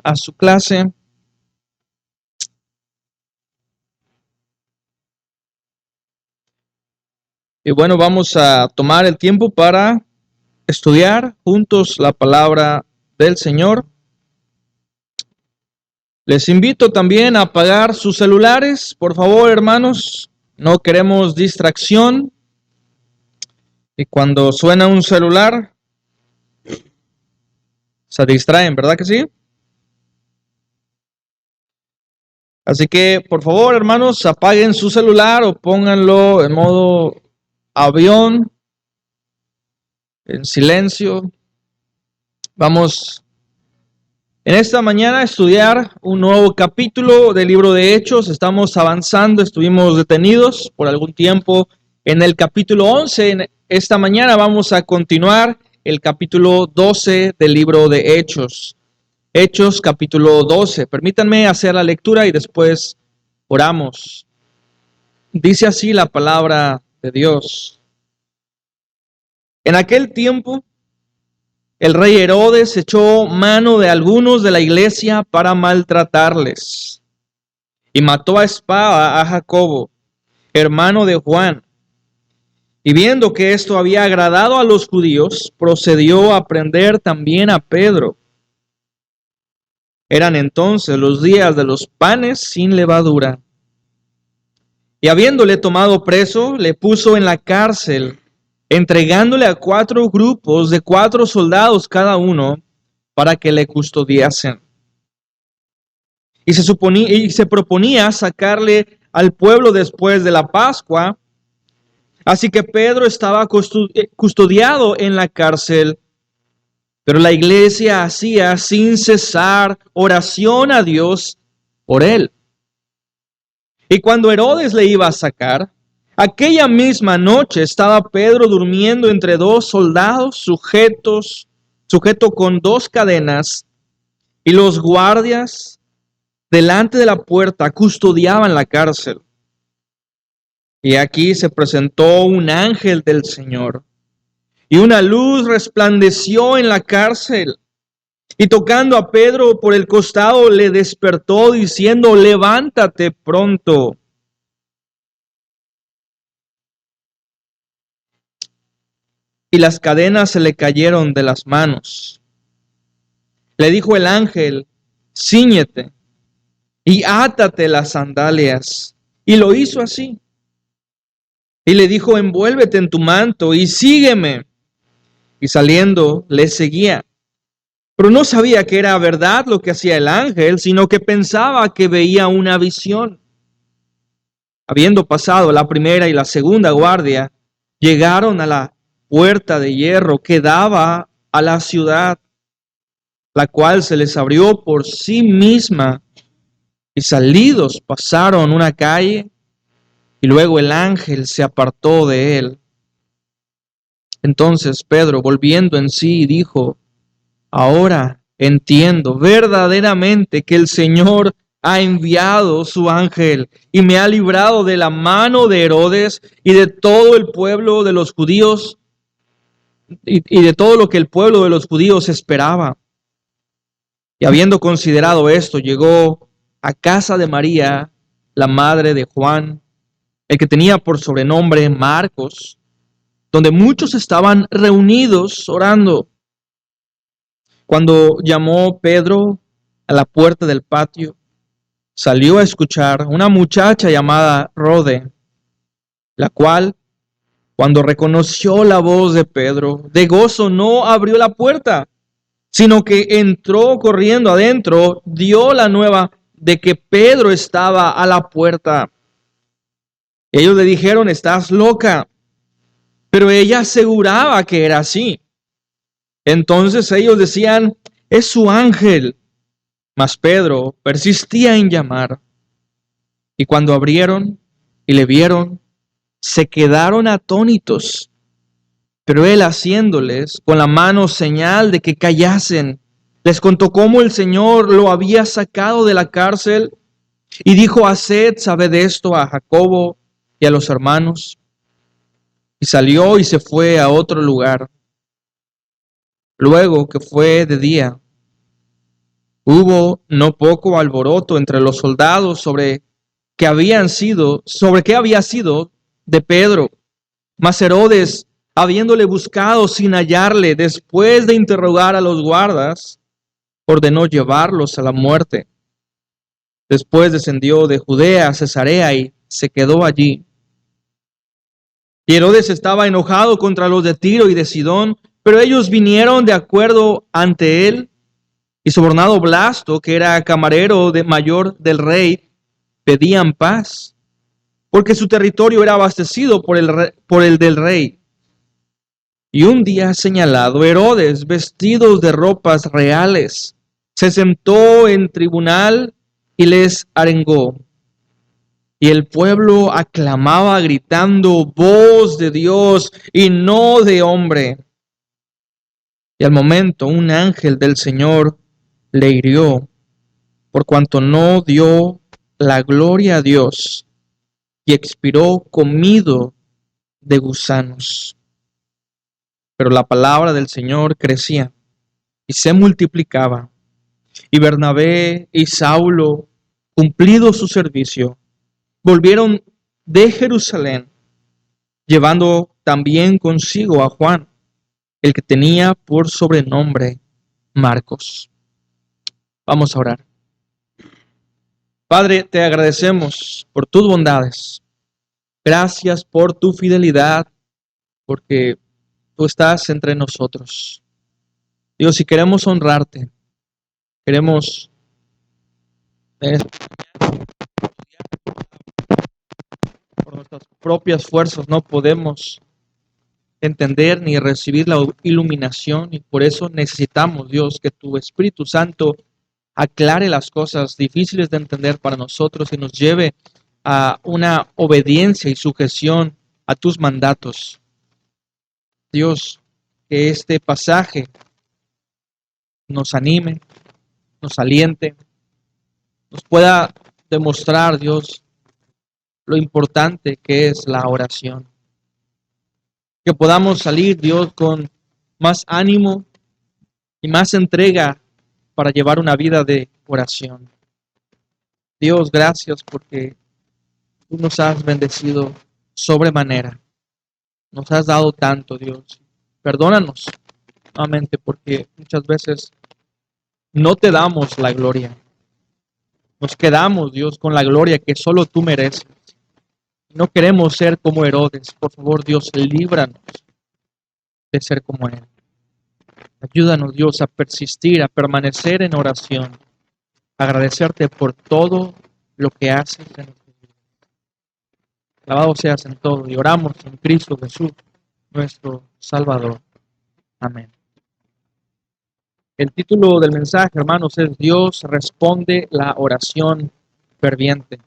a su clase. Y bueno, vamos a tomar el tiempo para estudiar juntos la palabra del Señor. Les invito también a apagar sus celulares, por favor, hermanos. No queremos distracción. Y cuando suena un celular, se distraen, ¿verdad que sí? Así que, por favor, hermanos, apaguen su celular o pónganlo en modo avión, en silencio. Vamos en esta mañana a estudiar un nuevo capítulo del libro de Hechos. Estamos avanzando, estuvimos detenidos por algún tiempo en el capítulo 11. En esta mañana vamos a continuar el capítulo 12 del libro de Hechos. Hechos capítulo 12. Permítanme hacer la lectura y después oramos. Dice así la palabra de Dios. En aquel tiempo, el rey Herodes echó mano de algunos de la iglesia para maltratarles y mató a espada a Jacobo, hermano de Juan. Y viendo que esto había agradado a los judíos, procedió a prender también a Pedro. Eran entonces los días de los panes sin levadura. Y habiéndole tomado preso, le puso en la cárcel, entregándole a 4 grupos de 4 soldados cada uno, para que le custodiasen. Y se proponía sacarle al pueblo después de la Pascua. Así que Pedro estaba custodiado en la cárcel, pero la iglesia hacía sin cesar oración a Dios por él. Y cuando Herodes le iba a sacar, aquella misma noche estaba Pedro durmiendo entre 2 soldados sujeto con 2 cadenas, y los guardias delante de la puerta custodiaban la cárcel. Y aquí se presentó un ángel del Señor, y una luz resplandeció en la cárcel, y tocando a Pedro por el costado le despertó diciendo: levántate pronto. Y las cadenas se le cayeron de las manos. Le dijo el ángel: cíñete y átate las sandalias. Y lo hizo así. Y le dijo: envuélvete en tu manto y sígueme. Y saliendo le seguía. Pero no sabía que era verdad lo que hacía el ángel, sino que pensaba que veía una visión. Habiendo pasado la primera y la segunda guardia, llegaron a la puerta de hierro que daba a la ciudad, la cual se les abrió por sí misma, y salidos pasaron una calle, y luego el ángel se apartó de él. Entonces Pedro, volviendo en sí, dijo: ahora entiendo verdaderamente que el Señor ha enviado su ángel y me ha librado de la mano de Herodes y de todo el pueblo de los judíos y de todo lo que el pueblo de los judíos esperaba. Y habiendo considerado esto, llegó a casa de María, la madre de Juan, el que tenía por sobrenombre Marcos, donde muchos estaban reunidos orando. Cuando llamó Pedro a la puerta del patio, salió a escuchar una muchacha llamada Rode, la cual, cuando reconoció la voz de Pedro, de gozo no abrió la puerta, sino que entró corriendo adentro, dio la nueva de que Pedro estaba a la puerta. Ellos le dijeron: estás loca. Pero ella aseguraba que era así. Entonces ellos decían: es su ángel. Mas Pedro persistía en llamar. Y cuando abrieron y le vieron, se quedaron atónitos. Pero él, haciéndoles con la mano señal de que callasen, les contó cómo el Señor lo había sacado de la cárcel, y dijo: haced saber esto a Jacobo y a los hermanos. Y salió y se fue a otro lugar. Luego que fue de día, Hubo no poco alboroto entre los soldados sobre qué había sido de Pedro. Mas Herodes, habiéndole buscado sin hallarle, después de interrogar a los guardas, ordenó llevarlos a la muerte. Después descendió de Judea a Cesarea y se quedó allí. Y Herodes estaba enojado contra los de Tiro y de Sidón, pero ellos vinieron de acuerdo ante él, y sobornado Blasto, que era camarero mayor del rey, pedían paz, porque su territorio era abastecido por el del rey. Y un día señalado, Herodes, vestido de ropas reales, se sentó en tribunal y les arengó. Y el pueblo aclamaba gritando, voz de Dios y no de hombre. Y al momento un ángel del Señor le hirió, por cuanto no dio la gloria a Dios, y expiró comido de gusanos. Pero la palabra del Señor crecía y se multiplicaba. Y Bernabé y Saulo, cumplido su servicio, volvieron de Jerusalén, llevando también consigo a Juan, el que tenía por sobrenombre Marcos. Vamos a orar. Padre, te agradecemos por tus bondades. Gracias por tu fidelidad, porque tú estás entre nosotros. Dios, si queremos honrarte, queremos por nuestras propias fuerzas no podemos entender ni recibir la iluminación, y por eso necesitamos, Dios, que tu Espíritu Santo aclare las cosas difíciles de entender para nosotros y nos lleve a una obediencia y sujeción a tus mandatos. Dios, que este pasaje nos anime, nos aliente, nos pueda demostrar, Dios, lo importante que es la oración. Que podamos salir, Dios, con más ánimo y más entrega para llevar una vida de oración. Dios, gracias porque tú nos has bendecido sobremanera. Nos has dado tanto, Dios. Perdónanos nuevamente porque muchas veces no te damos la gloria. Nos quedamos, Dios, con la gloria que solo tú mereces. No queremos ser como Herodes. Por favor, Dios, líbranos de ser como él. Ayúdanos, Dios, a persistir, a permanecer en oración. Agradecerte por todo lo que haces en nuestra vida. Alabado seas en todo y oramos en Cristo Jesús, nuestro Salvador. Amén. El título del mensaje, hermanos, es Dios responde la oración ferviente.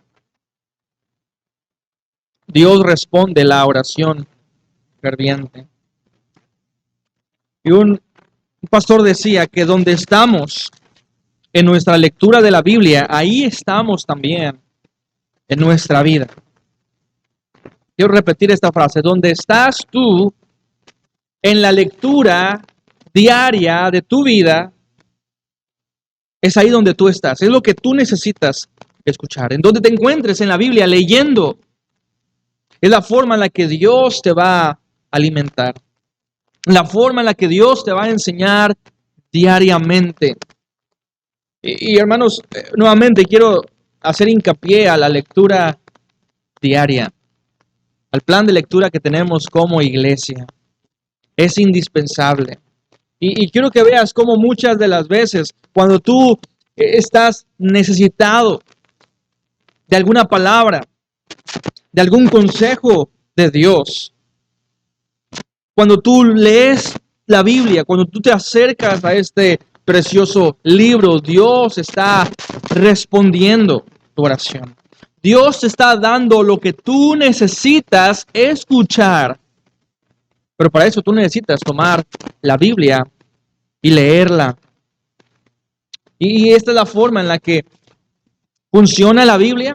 Dios responde la oración ferviente. Y un pastor decía que donde estamos en nuestra lectura de la Biblia, ahí estamos también en nuestra vida. Quiero repetir esta frase: donde estás tú en la lectura diaria de tu vida, es ahí donde tú estás. Es lo que tú necesitas escuchar. En donde te encuentres en la Biblia leyendo, es la forma en la que Dios te va a alimentar. La forma en la que Dios te va a enseñar diariamente. Y hermanos, nuevamente quiero hacer hincapié a la lectura diaria, al plan de lectura que tenemos como iglesia. Es indispensable. Y quiero que veas cómo muchas de las veces, cuando tú estás necesitado de alguna palabra, de algún consejo de Dios, cuando tú lees la Biblia, cuando tú te acercas a este precioso libro, Dios está respondiendo tu oración. Dios te está dando lo que tú necesitas escuchar. Pero para eso tú necesitas tomar la Biblia y leerla. Y esta es la forma en la que funciona la Biblia.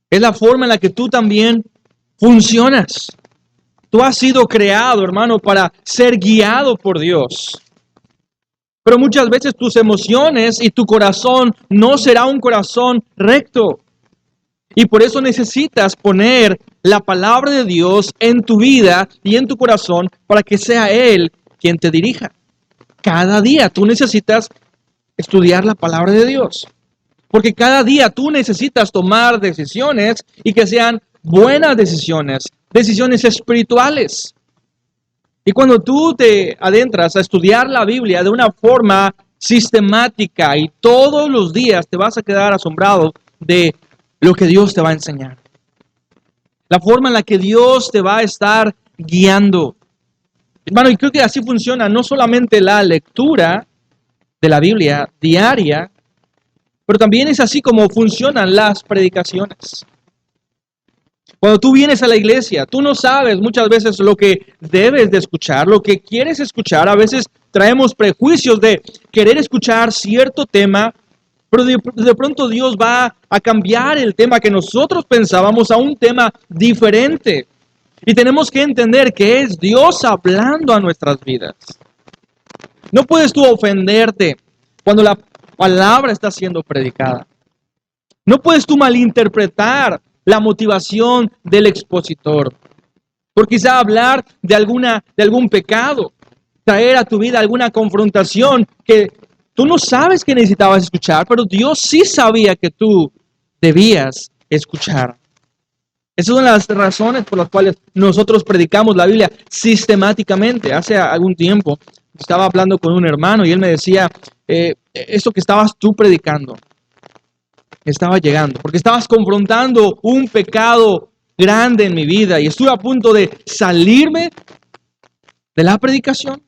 Es la forma en la que tú también funcionas. Tú has sido creado, hermano, para ser guiado por Dios. Pero muchas veces tus emociones y tu corazón no será un corazón recto. Y por eso necesitas poner la palabra de Dios en tu vida y en tu corazón para que sea Él quien te dirija. Cada día tú necesitas estudiar la palabra de Dios. Porque cada día tú necesitas tomar decisiones y que sean buenas decisiones, decisiones espirituales. Y cuando tú te adentras a estudiar la Biblia de una forma sistemática y todos los días te vas a quedar asombrado de lo que Dios te va a enseñar. La forma en la que Dios te va a estar guiando. Hermano, y creo que así funciona no solamente la lectura de la Biblia diaria, pero también es así como funcionan las predicaciones. Cuando tú vienes a la iglesia, tú no sabes muchas veces lo que debes de escuchar, lo que quieres escuchar. A veces traemos prejuicios de querer escuchar cierto tema, pero de pronto Dios va a cambiar el tema que nosotros pensábamos a un tema diferente. Y tenemos que entender que es Dios hablando a nuestras vidas. No puedes tú ofenderte cuando la palabra está siendo predicada. No puedes tú malinterpretar la motivación del expositor. Por quizá hablar de algún pecado, traer a tu vida alguna confrontación que tú no sabes que necesitabas escuchar, pero Dios sí sabía que tú debías escuchar. Esas son las razones por las cuales nosotros predicamos la Biblia sistemáticamente. Hace algún tiempo estaba hablando con un hermano y él me decía, esto que estabas tú predicando estaba llegando, porque estabas confrontando un pecado grande en mi vida y estuve a punto de salirme de la predicación.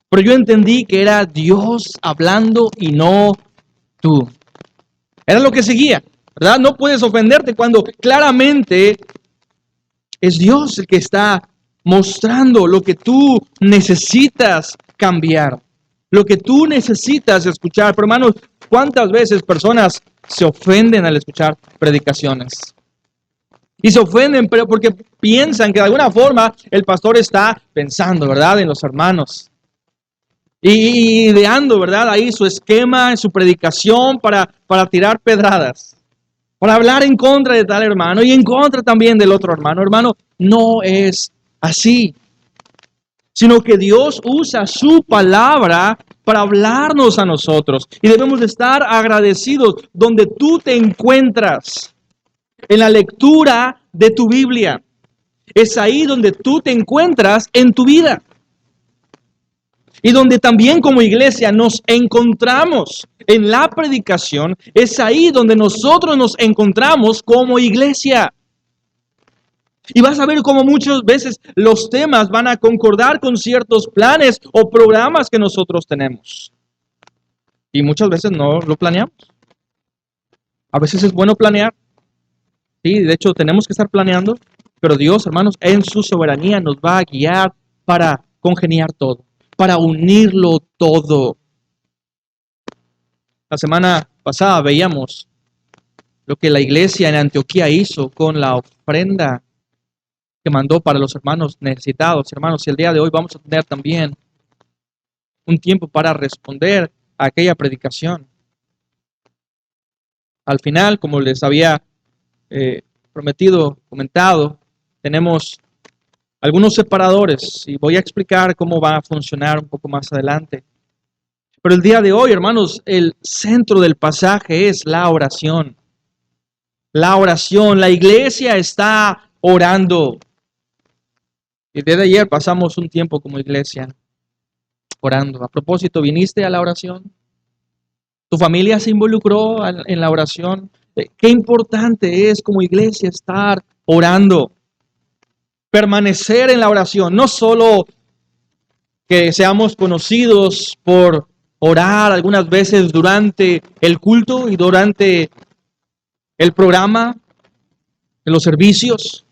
Pero yo entendí que era Dios hablando y no tú. Era lo que seguía, ¿verdad? No puedes ofenderte cuando claramente es Dios el que está mostrando lo que tú necesitas cambiar, lo que tú necesitas escuchar. Pero hermanos, ¿cuántas veces personas se ofenden al escuchar predicaciones? Y se ofenden pero porque piensan que de alguna forma el pastor está pensando, ¿verdad?, en los hermanos. Y ideando, ¿verdad?, ahí su esquema, su predicación para tirar pedradas, para hablar en contra de tal hermano y en contra también del otro hermano. Hermano, no es así, sino que Dios usa su palabra para hablarnos a nosotros. Y debemos de estar agradecidos donde tú te encuentras, en la lectura de tu Biblia. Es ahí donde tú te encuentras en tu vida. Y donde también como iglesia nos encontramos en la predicación, es ahí donde nosotros nos encontramos como iglesia. Y vas a ver cómo muchas veces los temas van a concordar con ciertos planes o programas que nosotros tenemos. Y muchas veces no lo planeamos. A veces es bueno planear. Sí, de hecho tenemos que estar planeando. Pero Dios, hermanos, en su soberanía nos va a guiar para congeniar todo, para unirlo todo. La semana pasada veíamos lo que la iglesia en Antioquía hizo con la ofrenda que mandó para los hermanos necesitados. Hermanos, y el día de hoy vamos a tener también un tiempo para responder a aquella predicación. Al final, como les había comentado, tenemos algunos separadores y voy a explicar cómo va a funcionar un poco más adelante. Pero el día de hoy, hermanos, el centro del pasaje es la oración. La oración, la iglesia está orando. Y desde ayer pasamos un tiempo como iglesia orando. A propósito, ¿viniste a la oración? ¿Tu familia se involucró en la oración? Qué importante es como iglesia estar orando. Permanecer en la oración. No solo que seamos conocidos por orar algunas veces durante el culto y durante el programa, en los servicios,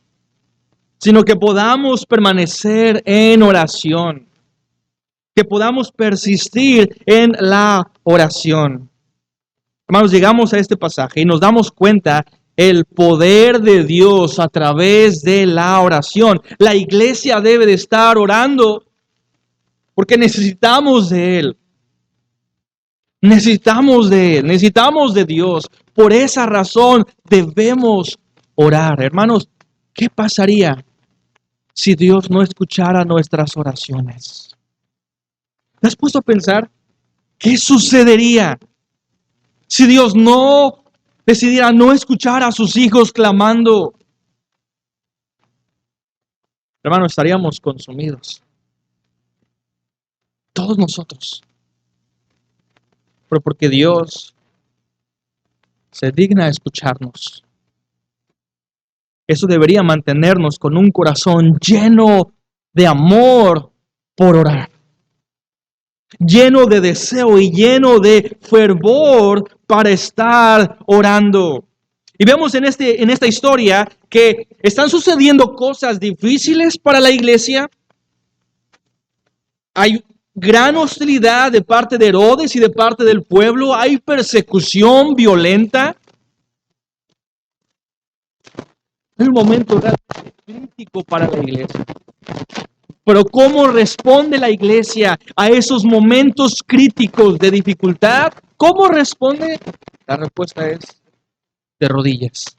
sino que podamos permanecer en oración, que podamos persistir en la oración. Hermanos, llegamos a este pasaje y nos damos cuenta el poder de Dios a través de la oración. La iglesia debe de estar orando porque necesitamos de Él. Necesitamos de Él, necesitamos de Dios. Por esa razón debemos orar. Hermanos, ¿qué pasaría si Dios no escuchara nuestras oraciones? ¿Te has puesto a pensar qué sucedería si Dios no decidiera no escuchar a sus hijos clamando? Hermanos, estaríamos consumidos. Todos nosotros. Pero porque Dios se digna a escucharnos. Eso debería mantenernos con un corazón lleno de amor por orar. Lleno de deseo y lleno de fervor para estar orando. Y vemos en esta historia que están sucediendo cosas difíciles para la iglesia. Hay gran hostilidad de parte de Herodes y de parte del pueblo. Hay persecución violenta. Es un momento realmente crítico para la iglesia. Pero ¿cómo responde la iglesia a esos momentos críticos de dificultad? ¿Cómo responde? La respuesta es de rodillas.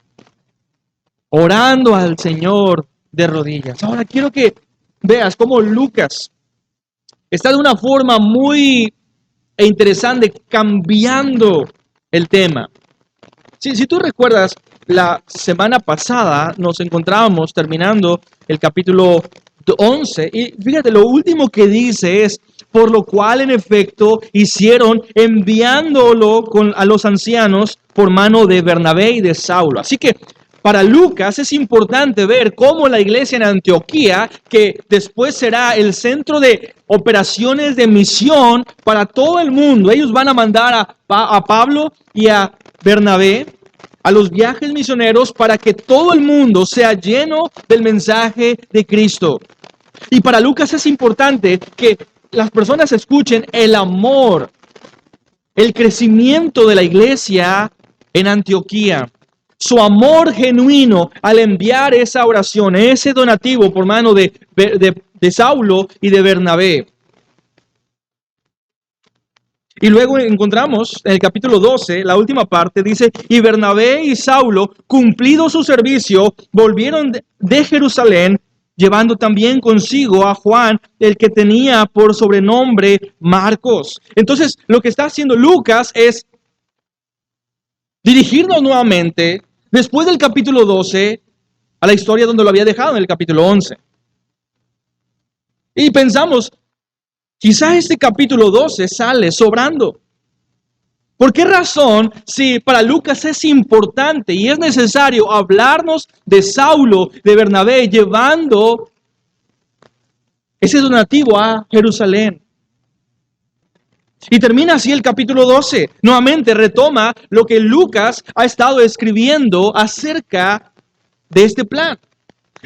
Orando al Señor de rodillas. Ahora quiero que veas cómo Lucas está de una forma muy interesante cambiando el tema. Si tú recuerdas, la semana pasada nos encontrábamos terminando el capítulo 11 y fíjate, lo último que dice es, por lo cual en efecto hicieron enviándolo a los ancianos por mano de Bernabé y de Saulo. Así que para Lucas es importante ver cómo la iglesia en Antioquía, que después será el centro de operaciones de misión para todo el mundo, ellos van a mandar a Pablo y a Bernabé a los viajes misioneros para que todo el mundo sea lleno del mensaje de Cristo. Y para Lucas es importante que las personas escuchen el amor, el crecimiento de la iglesia en Antioquía. Su amor genuino al enviar esa oración, ese donativo por mano de Saulo y de Bernabé. Y luego encontramos en el capítulo 12, la última parte, dice, y Bernabé y Saulo, cumplido su servicio, volvieron de Jerusalén, llevando también consigo a Juan, el que tenía por sobrenombre Marcos. Entonces, lo que está haciendo Lucas es dirigirnos nuevamente, después del capítulo 12, a la historia donde lo había dejado en el capítulo 11. Y pensamos, quizá este capítulo 12 sale sobrando. ¿Por qué razón, si para Lucas es importante y es necesario hablarnos de Saulo, de Bernabé, llevando ese donativo a Jerusalén? Y termina así el capítulo 12. Nuevamente retoma lo que Lucas ha estado escribiendo acerca de este plan,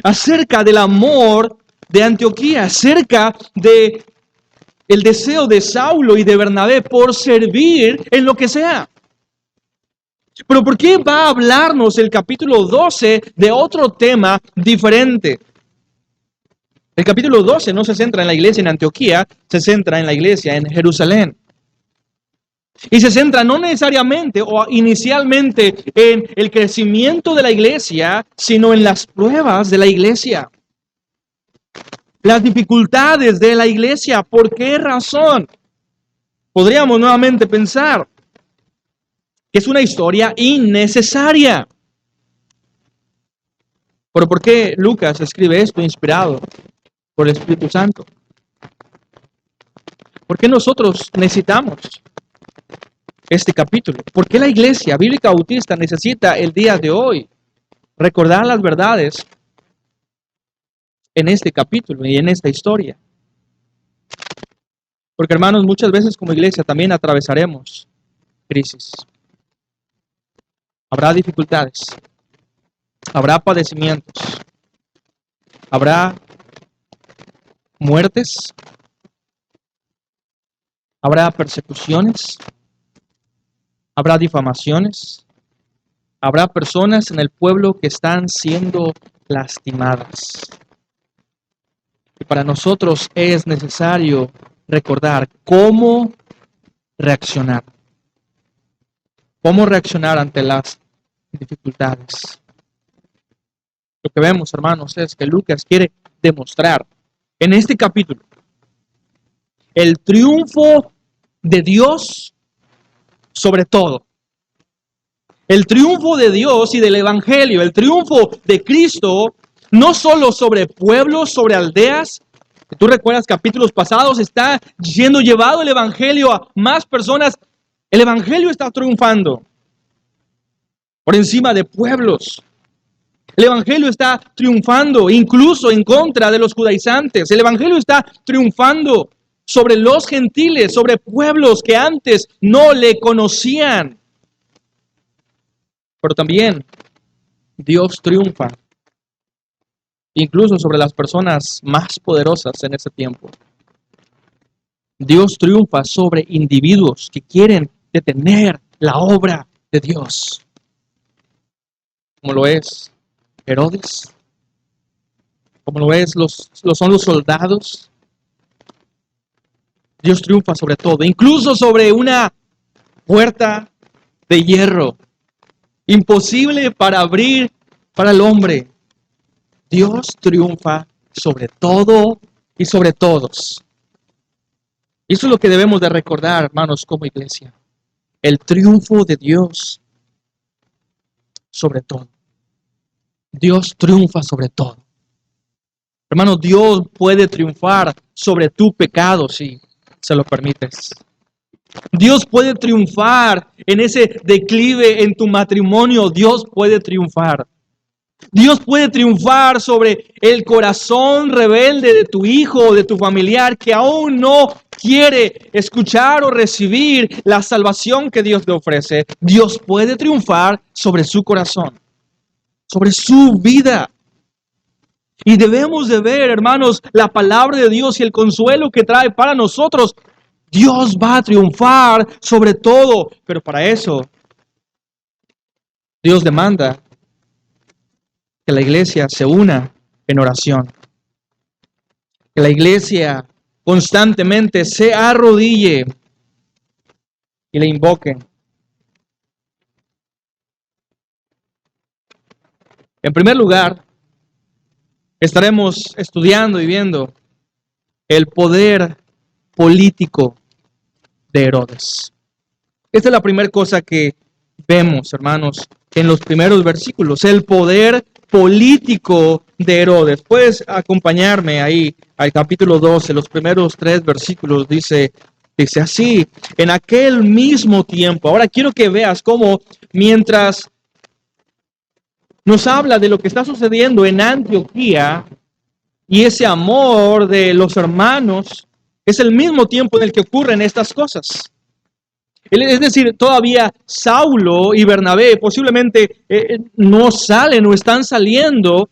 acerca del amor de Antioquía, acerca de el deseo de Saulo y de Bernabé por servir en lo que sea. Pero ¿por qué va a hablarnos el capítulo 12 de otro tema diferente? El capítulo 12 no se centra en la iglesia en Antioquía, se centra en la iglesia en Jerusalén. Y se centra no necesariamente o inicialmente en el crecimiento de la iglesia, sino en las pruebas de la iglesia. Las dificultades de la iglesia. ¿Por qué razón? Podríamos nuevamente pensar que es una historia innecesaria. Pero ¿por qué Lucas escribe esto inspirado por el Espíritu Santo? ¿Por qué nosotros necesitamos este capítulo? ¿Por qué la iglesia bíblica bautista necesita el día de hoy recordar las verdades en este capítulo y en esta historia? Porque hermanos, muchas veces como iglesia también atravesaremos crisis. Habrá dificultades, habrá padecimientos, habrá muertes, habrá persecuciones, habrá difamaciones, habrá personas en el pueblo que están siendo lastimadas. Y para nosotros es necesario recordar cómo reaccionar. cómo reaccionar ante las dificultades. Lo que vemos, hermanos, es que Lucas quiere demostrar en este capítulo el triunfo de Dios sobre todo. El triunfo de Dios y del Evangelio, el triunfo de Cristo, no solo sobre pueblos, sobre aldeas. Tú recuerdas capítulos pasados, está siendo llevado el Evangelio a más personas. El Evangelio está triunfando por encima de pueblos. El Evangelio está triunfando incluso en contra de los judaizantes. El Evangelio está triunfando sobre los gentiles, sobre pueblos que antes no le conocían. Pero también Dios triunfa incluso sobre las personas más poderosas en ese tiempo. Dios triunfa sobre individuos que quieren detener la obra de Dios, como lo es Herodes, como lo es son los soldados. Dios triunfa sobre todo, incluso sobre una puerta de hierro, imposible para abrir para el hombre. Dios triunfa sobre todo y sobre todos. Y eso es lo que debemos de recordar, hermanos, como iglesia. El triunfo de Dios sobre todo. Dios triunfa sobre todo. Hermano, Dios puede triunfar sobre tu pecado si se lo permites. Dios puede triunfar en ese declive en tu matrimonio. Dios puede triunfar. Dios puede triunfar sobre el corazón rebelde de tu hijo o de tu familiar que aún no quiere escuchar o recibir la salvación que Dios le ofrece. Dios puede triunfar sobre su corazón, sobre su vida. Y debemos de ver, hermanos, la palabra de Dios y el consuelo que trae para nosotros. Dios va a triunfar sobre todo, pero para eso Dios demanda que la iglesia se una en oración. Que la iglesia constantemente se arrodille y le invoque. En primer lugar, estaremos estudiando y viendo el poder político de Herodes. Esta es la primera cosa que vemos, hermanos, en los primeros versículos, el poder político de Herodes. Puedes acompañarme ahí al capítulo 12, los primeros 3 versículos, dice así, en aquel mismo tiempo. Ahora quiero que veas cómo mientras nos habla de lo que está sucediendo en Antioquía y ese amor de los hermanos, es el mismo tiempo en el que ocurren estas cosas. Es decir, todavía Saulo y Bernabé posiblemente no salen o están saliendo,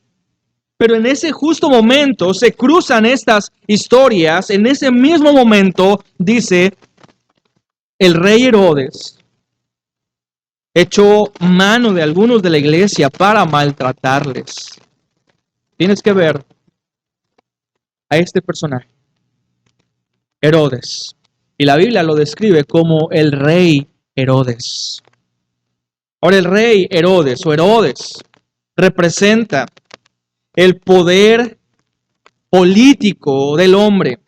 pero en ese justo momento se cruzan estas historias. En ese mismo momento, dice, el rey Herodes echó mano de algunos de la iglesia para maltratarles. Tienes que ver a este personaje, Herodes. Y la Biblia lo describe como el rey Herodes. Ahora, el rey Herodes o Herodes representa el poder político del hombre.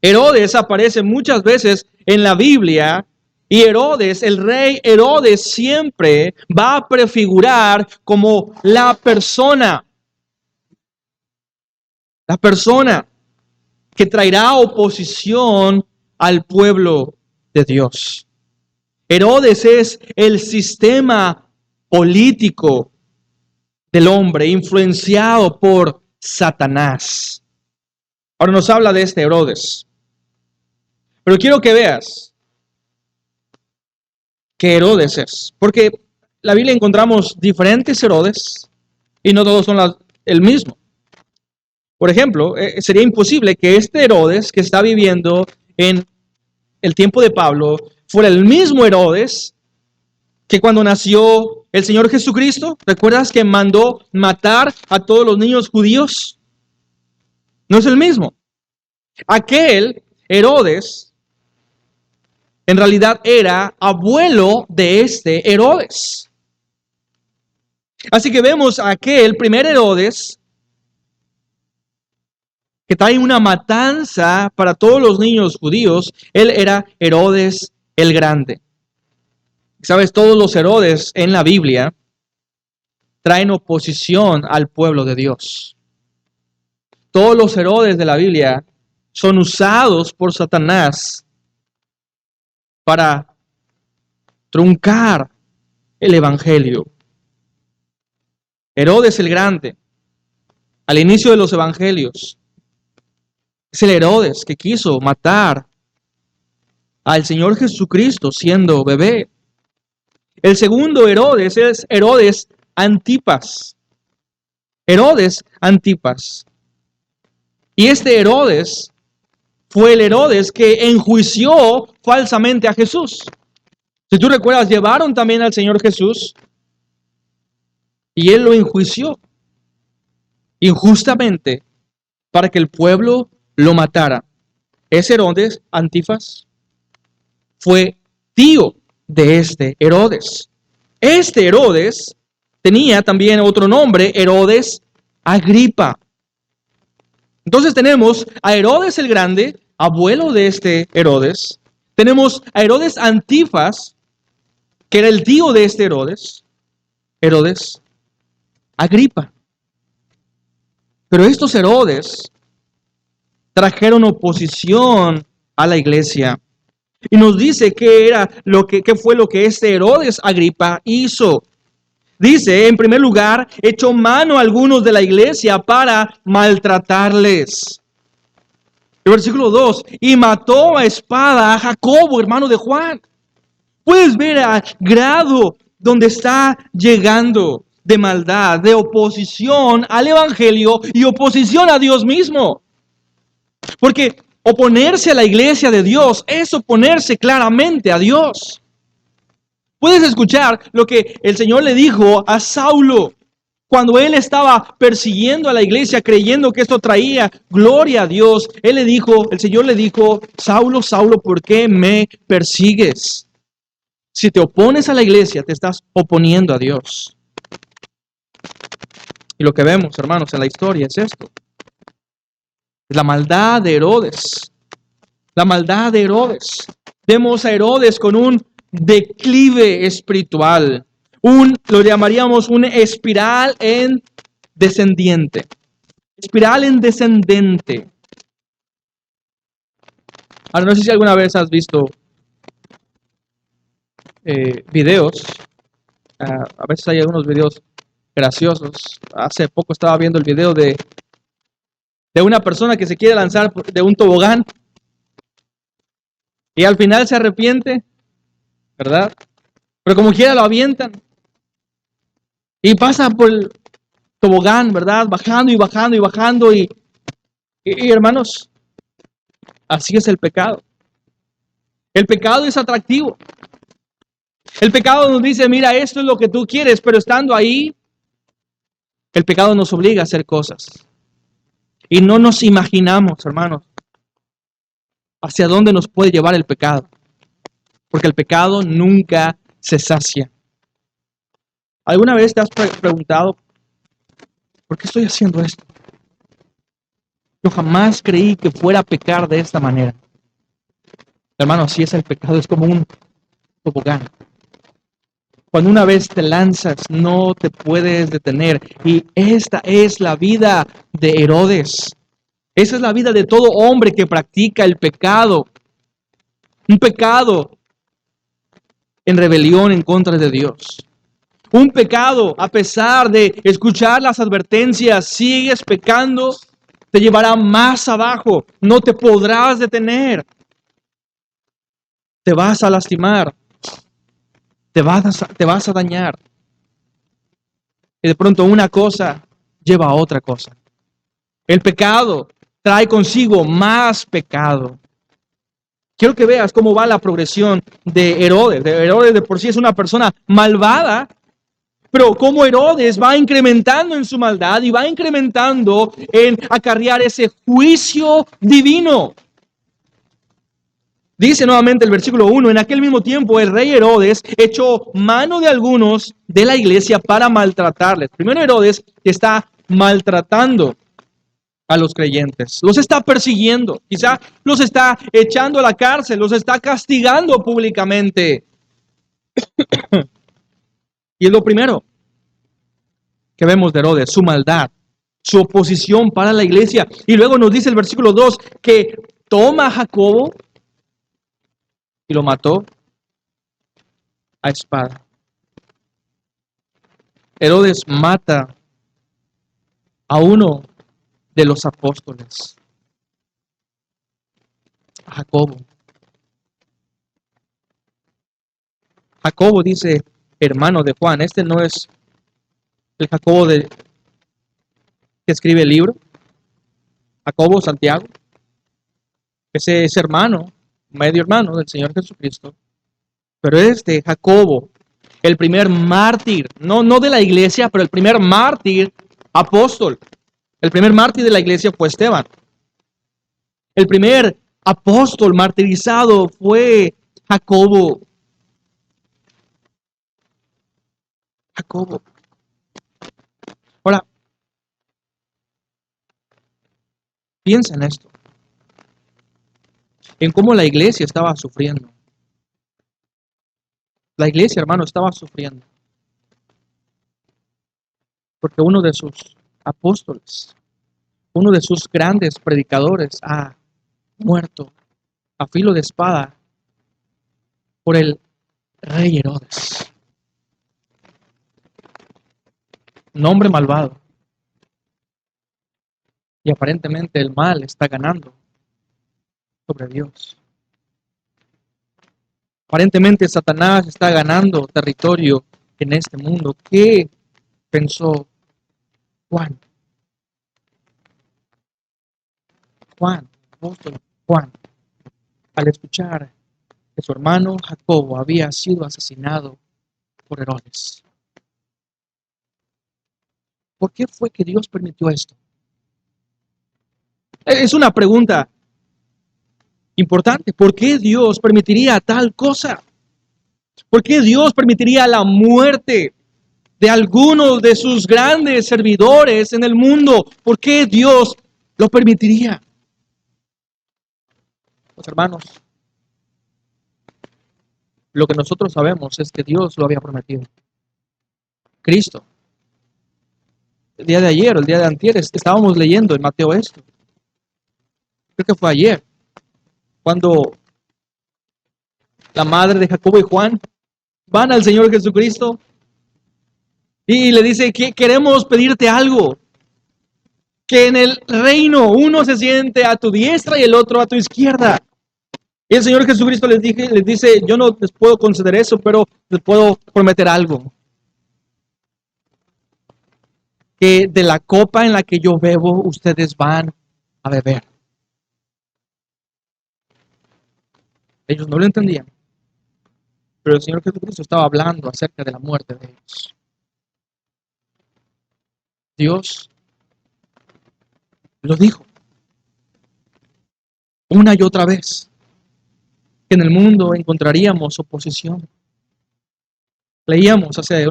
Herodes aparece muchas veces en la Biblia y Herodes, el rey Herodes, siempre va a prefigurar como la persona que traerá oposición al pueblo de Dios. Herodes es el sistema político del hombre influenciado por Satanás. Ahora nos habla de este Herodes. Pero quiero que veas qué Herodes es. Porque en la Biblia encontramos diferentes Herodes y no todos son el mismo. Por ejemplo, sería imposible que este Herodes que está viviendo en el tiempo de Pablo fuera el mismo Herodes que cuando nació el Señor Jesucristo. ¿Recuerdas que mandó matar a todos los niños judíos? No es el mismo. Aquel Herodes en realidad era abuelo de este Herodes. Así que vemos a aquel primer Herodes que trae una matanza para todos los niños judíos. Él era Herodes el Grande. Sabes, todos los Herodes en la Biblia traen oposición al pueblo de Dios. Todos los Herodes de la Biblia son usados por Satanás para truncar el evangelio. Herodes el Grande, al inicio de los evangelios, es el Herodes que quiso matar al Señor Jesucristo siendo bebé. El segundo Herodes es Herodes Antipas. Herodes Antipas. Y este Herodes fue el Herodes que enjuició falsamente a Jesús. Si tú recuerdas, llevaron también al Señor Jesús y él lo enjuició injustamente para que el pueblo lo matara. Ese Herodes Antipas fue tío de este Herodes. Este Herodes tenía también otro nombre, Herodes Agripa. Entonces tenemos a Herodes el Grande, abuelo de este Herodes. Tenemos a Herodes Antipas, que era el tío de este Herodes, Herodes Agripa. Pero estos Herodes trajeron oposición a la iglesia. Y nos dice qué fue lo que este Herodes Agripa hizo. Dice, en primer lugar, echó mano a algunos de la iglesia para maltratarles. El versículo 2, y mató a espada a Jacobo, hermano de Juan. Puedes ver al grado donde está llegando de maldad, de oposición al evangelio y oposición a Dios mismo. Porque oponerse a la iglesia de Dios es oponerse claramente a Dios. Puedes escuchar lo que el Señor le dijo a Saulo cuando él estaba persiguiendo a la iglesia, creyendo que esto traía gloria a Dios. El Señor le dijo, Saulo, Saulo, ¿por qué me persigues? Si te opones a la iglesia, te estás oponiendo a Dios. Y lo que vemos, hermanos, en la historia es esto. Es la maldad de Herodes. La maldad de Herodes. Vemos a Herodes con un declive espiritual. Lo llamaríamos una espiral en descendiente. Espiral en descendente. Ahora, no sé si alguna vez has visto videos. A veces hay algunos videos graciosos. Hace poco estaba viendo el video de una persona que se quiere lanzar de un tobogán y al final se arrepiente, ¿verdad? Pero como quiera lo avientan y pasa por el tobogán, ¿verdad? Bajando y bajando y bajando y hermanos, así es el pecado. El pecado es atractivo. El pecado nos dice, mira, esto es lo que tú quieres, pero estando ahí, el pecado nos obliga a hacer cosas. Y no nos imaginamos, hermanos, hacia dónde nos puede llevar el pecado. Porque el pecado nunca se sacia. ¿Alguna vez te has preguntado, ¿por qué estoy haciendo esto? Yo jamás creí que fuera a pecar de esta manera. Hermano, así es el pecado, es como un tobogán. Cuando una vez te lanzas, no te puedes detener. Y esta es la vida de Herodes. Esa es la vida de todo hombre que practica el pecado. Un pecado en rebelión en contra de Dios. Un pecado, a pesar de escuchar las advertencias, sigues pecando, te llevará más abajo. No te podrás detener. Te vas a lastimar. Te vas a dañar. Y de pronto una cosa lleva a otra cosa. El pecado trae consigo más pecado. Quiero que veas cómo va la progresión de Herodes. Herodes de por sí es una persona malvada, pero cómo Herodes va incrementando en su maldad y va incrementando en acarrear ese juicio divino. Dice nuevamente el versículo 1, en aquel mismo tiempo el rey Herodes echó mano de algunos de la iglesia para maltratarles. Primero Herodes está maltratando a los creyentes, los está persiguiendo, quizá los está echando a la cárcel, los está castigando públicamente. Y es lo primero que vemos de Herodes, su maldad, su oposición para la iglesia. Y luego nos dice el versículo 2 que toma a Jacobo y lo mató a espada. Herodes mata a uno de los apóstoles, a Jacobo. Jacobo dice hermano de Juan. Este no es el Jacobo que escribe el libro. Jacobo, Santiago. Ese es hermano, medio hermano del Señor Jesucristo. Pero este Jacobo, el primer mártir, no de la iglesia, pero el primer mártir apóstol. El primer mártir de la iglesia fue Esteban. El primer apóstol martirizado fue Jacobo. Jacobo. Ahora, piensa en esto. En cómo la iglesia estaba sufriendo. La iglesia, hermano, estaba sufriendo. Porque uno de sus apóstoles, uno de sus grandes predicadores, ha muerto a filo de espada por el rey Herodes. Un hombre malvado. Y aparentemente el mal está ganando sobre Dios. Aparentemente Satanás está ganando territorio en este mundo. ¿Qué pensó Juan? Apóstol Juan, al escuchar que su hermano Jacobo había sido asesinado por Herodes. ¿Por qué fue que Dios permitió esto? Es una pregunta importante. ¿Por qué Dios permitiría tal cosa? ¿Por qué Dios permitiría la muerte de algunos de sus grandes servidores en el mundo? ¿Por qué Dios lo permitiría? Pues hermanos, lo que nosotros sabemos es que Dios lo había prometido. Cristo. El día de ayer o el día de antier estábamos leyendo en Mateo esto. Creo que fue ayer, cuando la madre de Jacobo y Juan van al Señor Jesucristo y le dice que queremos pedirte algo. Que en el reino uno se siente a tu diestra y el otro a tu izquierda. Y el Señor Jesucristo les dice, yo no les puedo conceder eso, pero les puedo prometer algo. Que de la copa en la que yo bebo, ustedes van a beber. Ellos no lo entendían. Pero el Señor Jesucristo estaba hablando acerca de la muerte de ellos. Dios lo dijo una y otra vez, que en el mundo encontraríamos oposición. Leíamos hace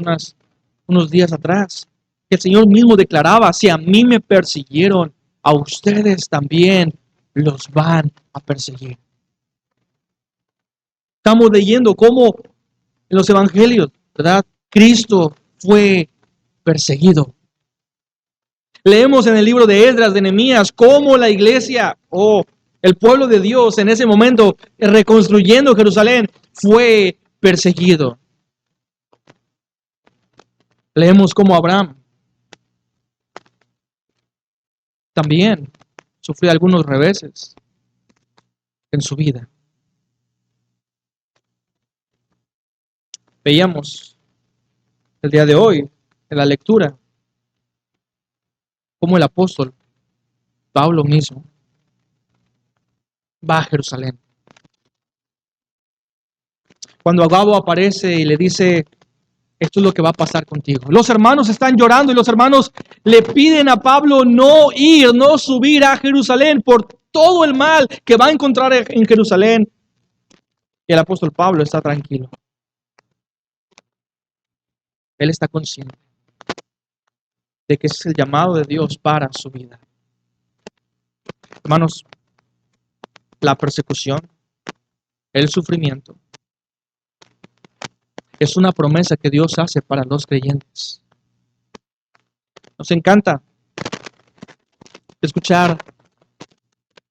unos días atrás que el Señor mismo declaraba, si a mí me persiguieron, a ustedes también los van a perseguir. Estamos leyendo cómo en los evangelios, ¿verdad? Cristo fue perseguido. Leemos en el libro de Esdras, de Nehemías, cómo la iglesia o el pueblo de Dios en ese momento, reconstruyendo Jerusalén, fue perseguido. Leemos cómo Abraham también sufrió algunos reveses en su vida. Veíamos el día de hoy, en la lectura, cómo el apóstol Pablo mismo va a Jerusalén. Cuando Agabo aparece y le dice, esto es lo que va a pasar contigo. Los hermanos están llorando y los hermanos le piden a Pablo no subir a Jerusalén por todo el mal que va a encontrar en Jerusalén. Y el apóstol Pablo está tranquilo. Él está consciente de que ese es el llamado de Dios para su vida. Hermanos, la persecución, el sufrimiento, es una promesa que Dios hace para los creyentes. Nos encanta escuchar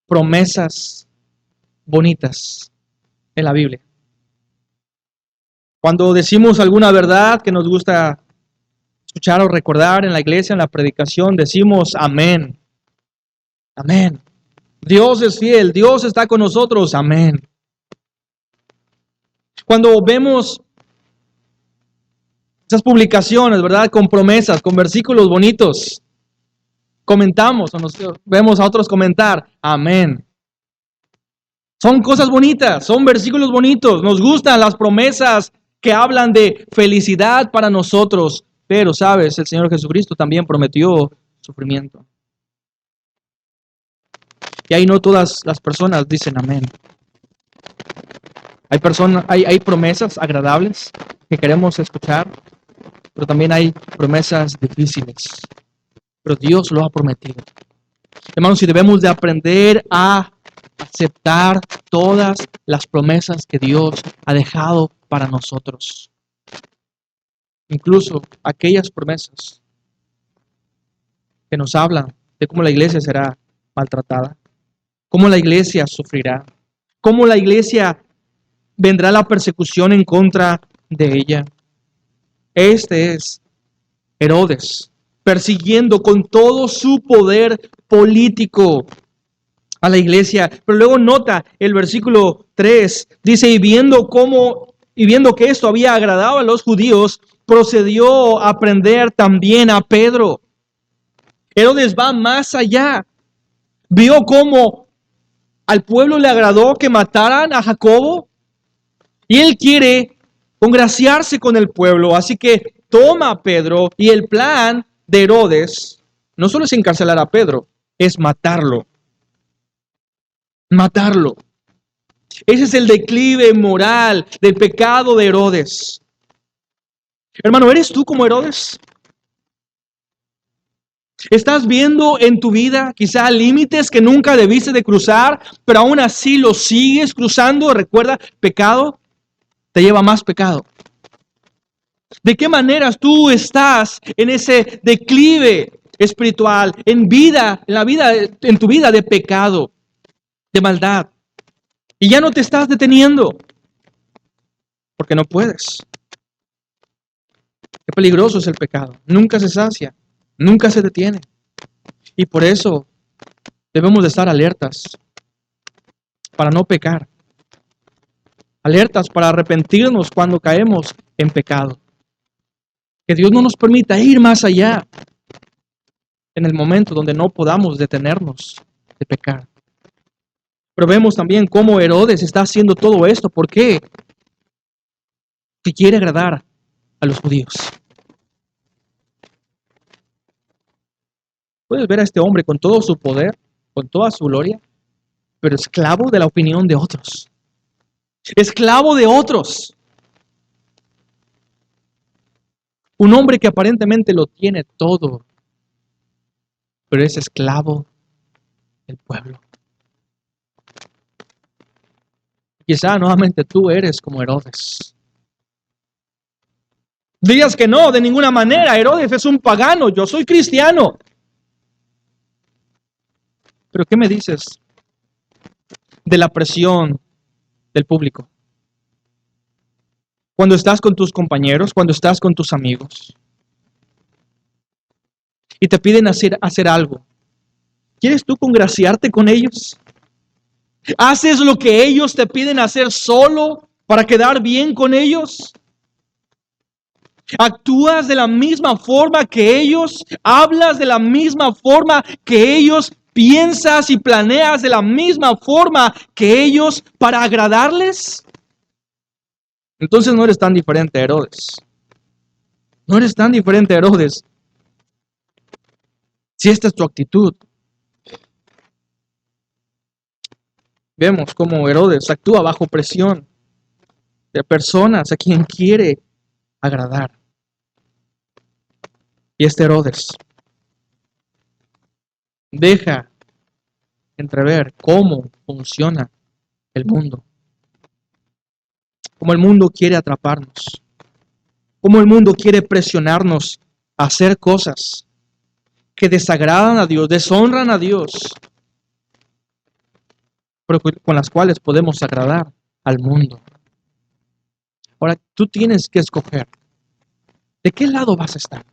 promesas bonitas en la Biblia. Cuando decimos alguna verdad que nos gusta escuchar o recordar en la iglesia, en la predicación, decimos amén. Amén. Dios es fiel, Dios está con nosotros, amén. Cuando vemos esas publicaciones, ¿verdad? Con promesas, con versículos bonitos, comentamos o nos vemos a otros comentar, amén. Son cosas bonitas, son versículos bonitos, nos gustan las promesas que hablan de felicidad para nosotros, pero sabes, el Señor Jesucristo también prometió sufrimiento. Y ahí no todas las personas dicen amén. Hay promesas agradables que queremos escuchar, pero también hay promesas difíciles. Pero Dios lo ha prometido. Hermanos, si debemos de aprender a aceptar todas las promesas que Dios ha dejado para nosotros. Incluso aquellas promesas que nos hablan de cómo la iglesia será maltratada, cómo la iglesia sufrirá, cómo la iglesia vendrá la persecución en contra de ella. Este es Herodes, persiguiendo con todo su poder político a la iglesia. Pero luego nota el versículo 3, dice, y viendo que esto había agradado a los judíos, procedió a prender también a Pedro. Herodes va más allá. Vio cómo al pueblo le agradó que mataran a Jacobo y él quiere congraciarse con el pueblo, así que toma a Pedro y el plan de Herodes no solo es encarcelar a Pedro, es matarlo. Matarlo. Ese es el declive moral del pecado de Herodes. Hermano, ¿eres tú como Herodes? ¿Estás viendo en tu vida quizá límites que nunca debiste de cruzar, pero aún así los sigues cruzando? Recuerda, pecado te lleva a más pecado. ¿De qué maneras tú estás en ese declive espiritual, en tu vida de pecado, de maldad? Y ya no te estás deteniendo, porque no puedes. Qué peligroso es el pecado. Nunca se sacia, nunca se detiene. Y por eso debemos de estar alertas para no pecar. Alertas para arrepentirnos cuando caemos en pecado. Que Dios no nos permita ir más allá en el momento donde no podamos detenernos de pecar. Pero vemos también cómo Herodes está haciendo todo esto. ¿Por qué? Que quiere agradar a los judíos. Puedes ver a este hombre con todo su poder, con toda su gloria, pero esclavo de la opinión de otros. Esclavo de otros. Un hombre que aparentemente lo tiene todo, pero es esclavo del pueblo. Quizá nuevamente tú eres como Herodes. Digas que no, de ninguna manera. Herodes es un pagano, yo soy cristiano. Pero ¿qué me dices de la presión del público? Cuando estás con tus compañeros, cuando estás con tus amigos y te piden hacer algo, ¿quieres tú congraciarte con ellos? ¿Haces lo que ellos te piden hacer solo para quedar bien con ellos? ¿Actúas de la misma forma que ellos? ¿Hablas de la misma forma que ellos? ¿Piensas y planeas de la misma forma que ellos para agradarles? Entonces no eres tan diferente a Herodes. No eres tan diferente a Herodes. Si esta es tu actitud. Vemos cómo Herodes actúa bajo presión. de personas a quien quiere agradar. Y este Herodes deja entrever cómo funciona el mundo, cómo el mundo quiere atraparnos, cómo el mundo quiere presionarnos a hacer cosas que desagradan a Dios, deshonran a Dios, pero con las cuales podemos agradar al mundo. Ahora, tú tienes que escoger de qué lado vas a estar.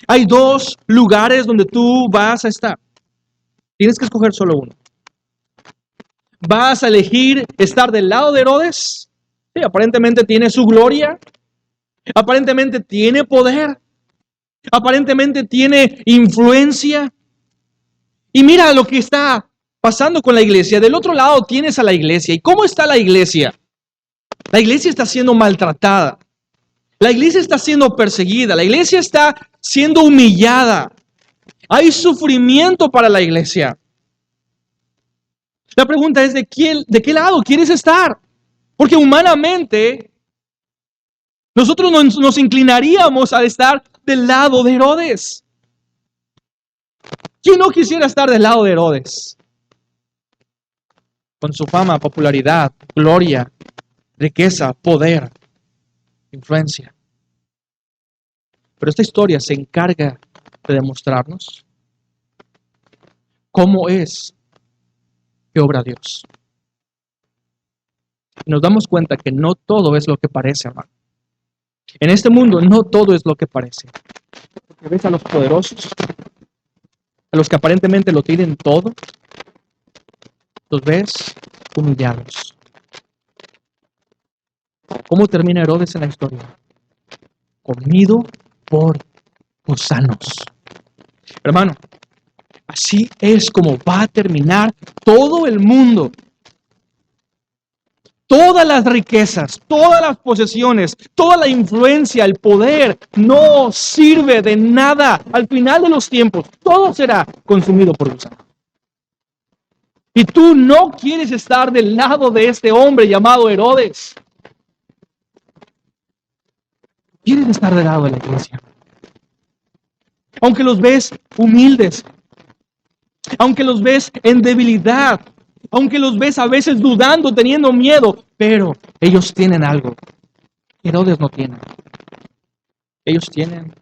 Hay dos lugares donde tú vas a estar. Tienes que escoger solo uno. ¿Vas a elegir estar del lado de Herodes? Sí, aparentemente tiene su gloria, aparentemente tiene poder, aparentemente tiene influencia. Y mira lo que está pasando con la iglesia. Del otro lado tienes a la iglesia. ¿Y cómo está la iglesia? La iglesia está siendo maltratada. La iglesia está siendo perseguida. La iglesia está siendo humillada. Hay sufrimiento para la iglesia. La pregunta es, ¿de qué lado quieres estar? Porque humanamente nosotros nos inclinaríamos a estar del lado de Herodes. ¿Quién no quisiera estar del lado de Herodes? Con su fama, popularidad, gloria, riqueza, poder, influencia. Pero esta historia se encarga de demostrarnos cómo es que obra Dios. Y nos damos cuenta que no todo es lo que parece, hermano. En este mundo no todo es lo que parece. Porque ves a los poderosos, a los que aparentemente lo tienen todo, los ves humillados. ¿Cómo termina Herodes en la historia? Comido por gusanos. Hermano, así es como va a terminar todo el mundo. Todas las riquezas, todas las posesiones, toda la influencia, el poder, no sirve de nada. Al final de los tiempos, todo será consumido por gusanos. Y tú no quieres estar del lado de este hombre llamado Herodes. Quieres estar del lado de la iglesia. Aunque los ves humildes, aunque los ves en debilidad, aunque los ves a veces dudando, teniendo miedo, pero ellos tienen algo. Herodes no tiene. Ellos tienen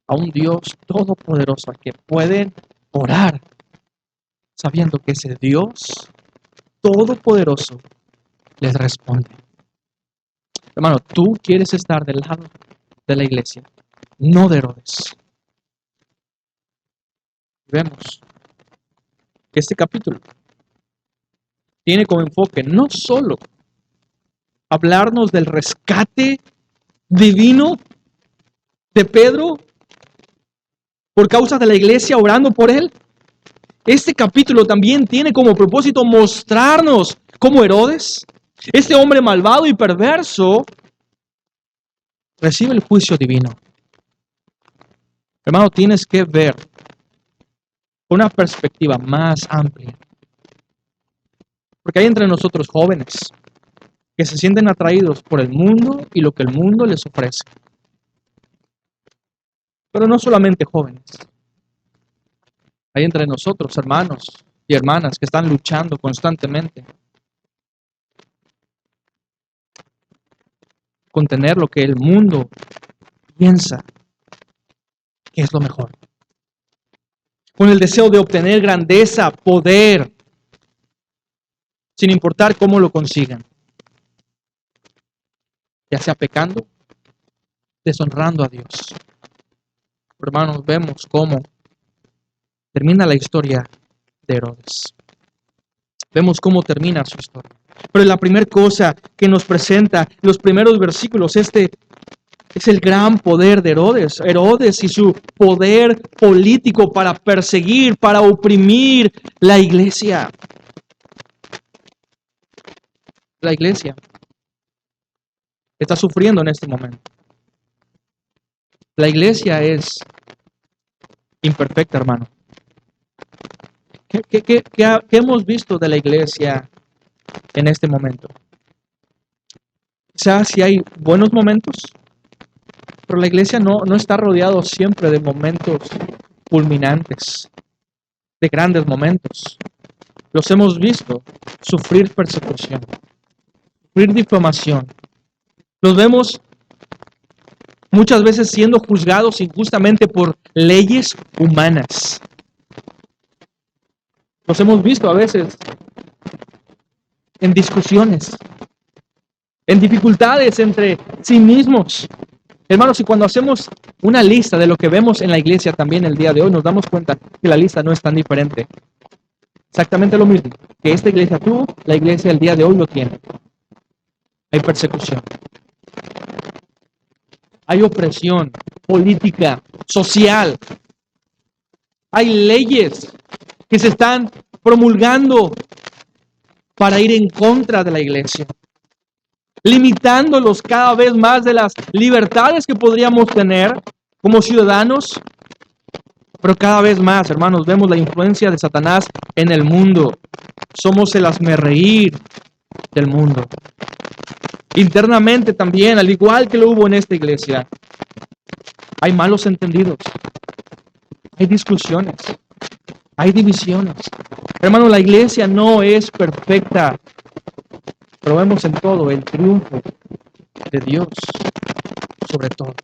a un Dios todopoderoso al que pueden orar, sabiendo que ese Dios todopoderoso les responde. Hermano, tú quieres estar del lado de la iglesia, no de Herodes. Vemos que este capítulo tiene como enfoque no solo hablarnos del rescate divino de Pedro por causa de la iglesia orando por él. Este capítulo también tiene como propósito mostrarnos cómo Herodes, este hombre malvado y perverso, recibe el juicio divino. Hermano, tienes que ver una perspectiva más amplia. Porque hay entre nosotros jóvenes que se sienten atraídos por el mundo y lo que el mundo les ofrece. Pero no solamente jóvenes. Hay entre nosotros hermanos y hermanas que están luchando constantemente con tener lo que el mundo piensa que es lo mejor. Con el deseo de obtener grandeza, poder, sin importar cómo lo consigan. Ya sea pecando, deshonrando a Dios. Hermanos, vemos cómo termina la historia de Herodes. Vemos cómo termina su historia. Pero la primera cosa que nos presenta los primeros versículos, es el gran poder de Herodes. Herodes y su poder político para perseguir, para oprimir la iglesia. La iglesia está sufriendo en este momento. La iglesia es imperfecta, hermano. ¿Qué hemos visto de la iglesia en este momento? Quizás sí hay buenos momentos, pero la iglesia no está rodeado siempre de momentos culminantes, de grandes momentos. Los hemos visto sufrir persecución, sufrir difamación. Los vemos muchas veces siendo juzgados injustamente por leyes humanas. Los hemos visto a veces en discusiones, en dificultades entre sí mismos. Hermanos, y cuando hacemos una lista de lo que vemos en la iglesia también el día de hoy, nos damos cuenta que la lista no es tan diferente. Exactamente lo mismo que esta iglesia tuvo, la iglesia el día de hoy lo tiene. Hay persecución, hay opresión política, social, hay leyes que se están promulgando para ir en contra de la iglesia, limitándolos cada vez más de las libertades que podríamos tener como ciudadanos. Pero cada vez más, hermanos, vemos la influencia de Satanás en el mundo. Somos el hazmerreír del mundo. Internamente también, al igual que lo hubo en esta iglesia, hay malos entendidos, hay discusiones, hay divisiones. Hermano, la iglesia no es perfecta, pero vemos en todo el triunfo de Dios sobre todo.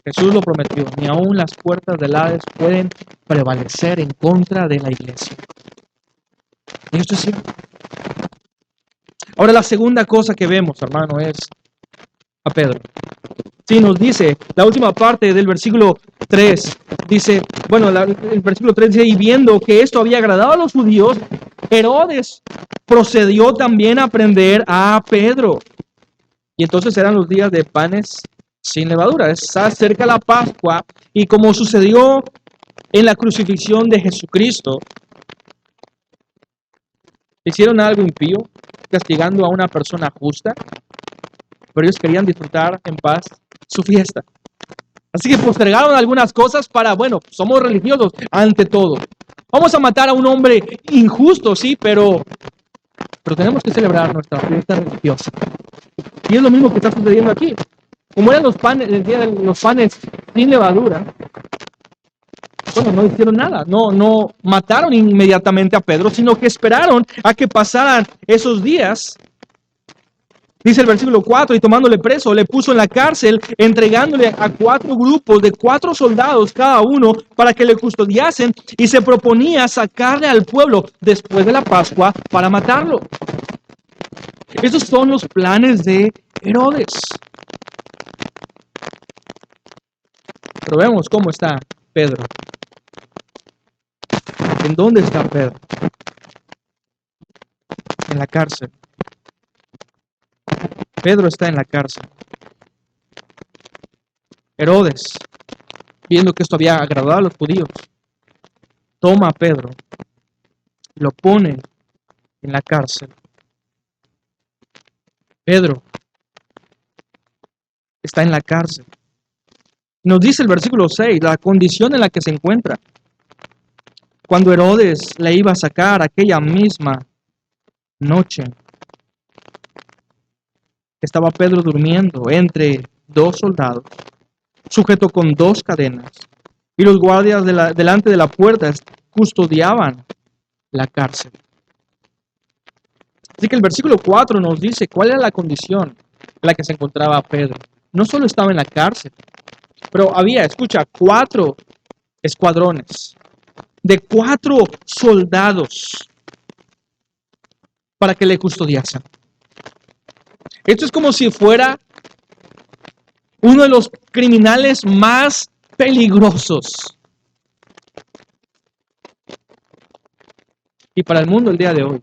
Jesús lo prometió, ni aun las puertas del Hades pueden prevalecer en contra de la iglesia. Y esto es cierto. Ahora la segunda cosa que vemos, hermano, es a Pedro. Sí, nos dice, la última parte del versículo 3, dice, bueno, el versículo 3 dice, y viendo que esto había agradado a los judíos, Herodes procedió también a prender a Pedro. Y entonces eran los días de panes sin levadura. Está cerca la Pascua, y como sucedió en la crucifixión de Jesucristo, hicieron algo impío, castigando a una persona justa, pero ellos querían disfrutar en paz su fiesta. Así que postergaron algunas cosas para, bueno, somos religiosos ante todo. Vamos a matar a un hombre injusto, sí, pero tenemos que celebrar nuestra fiesta religiosa. Y es lo mismo que está sucediendo aquí. Como eran los panes, el día de los panes sin levadura, bueno, no hicieron nada, no mataron inmediatamente a Pedro, sino que esperaron a que pasaran esos días. Dice el versículo 4, y tomándole preso, le puso en la cárcel, entregándole a 4 grupos de 4 soldados cada uno para que le custodiasen, y se proponía sacarle al pueblo después de la Pascua para matarlo. Esos son los planes de Herodes. Pero vemos cómo está Pedro. ¿En dónde está Pedro? En la cárcel. Pedro está en la cárcel. Herodes, viendo que esto había agradado a los judíos, toma a Pedro y lo pone en la cárcel. Pedro está en la cárcel. Nos dice el versículo 6, la condición en la que se encuentra. Cuando Herodes le iba a sacar aquella misma noche, estaba Pedro durmiendo entre 2 soldados, sujeto con 2 cadenas, y los guardias delante de la puerta custodiaban la cárcel. Así que el versículo 4 nos dice cuál era la condición en la que se encontraba Pedro. No solo estaba en la cárcel, pero había, escucha, 4 escuadrones de 4 soldados para que le custodiasen. Esto es como si fuera uno de los criminales más peligrosos. Y para el mundo el día de hoy,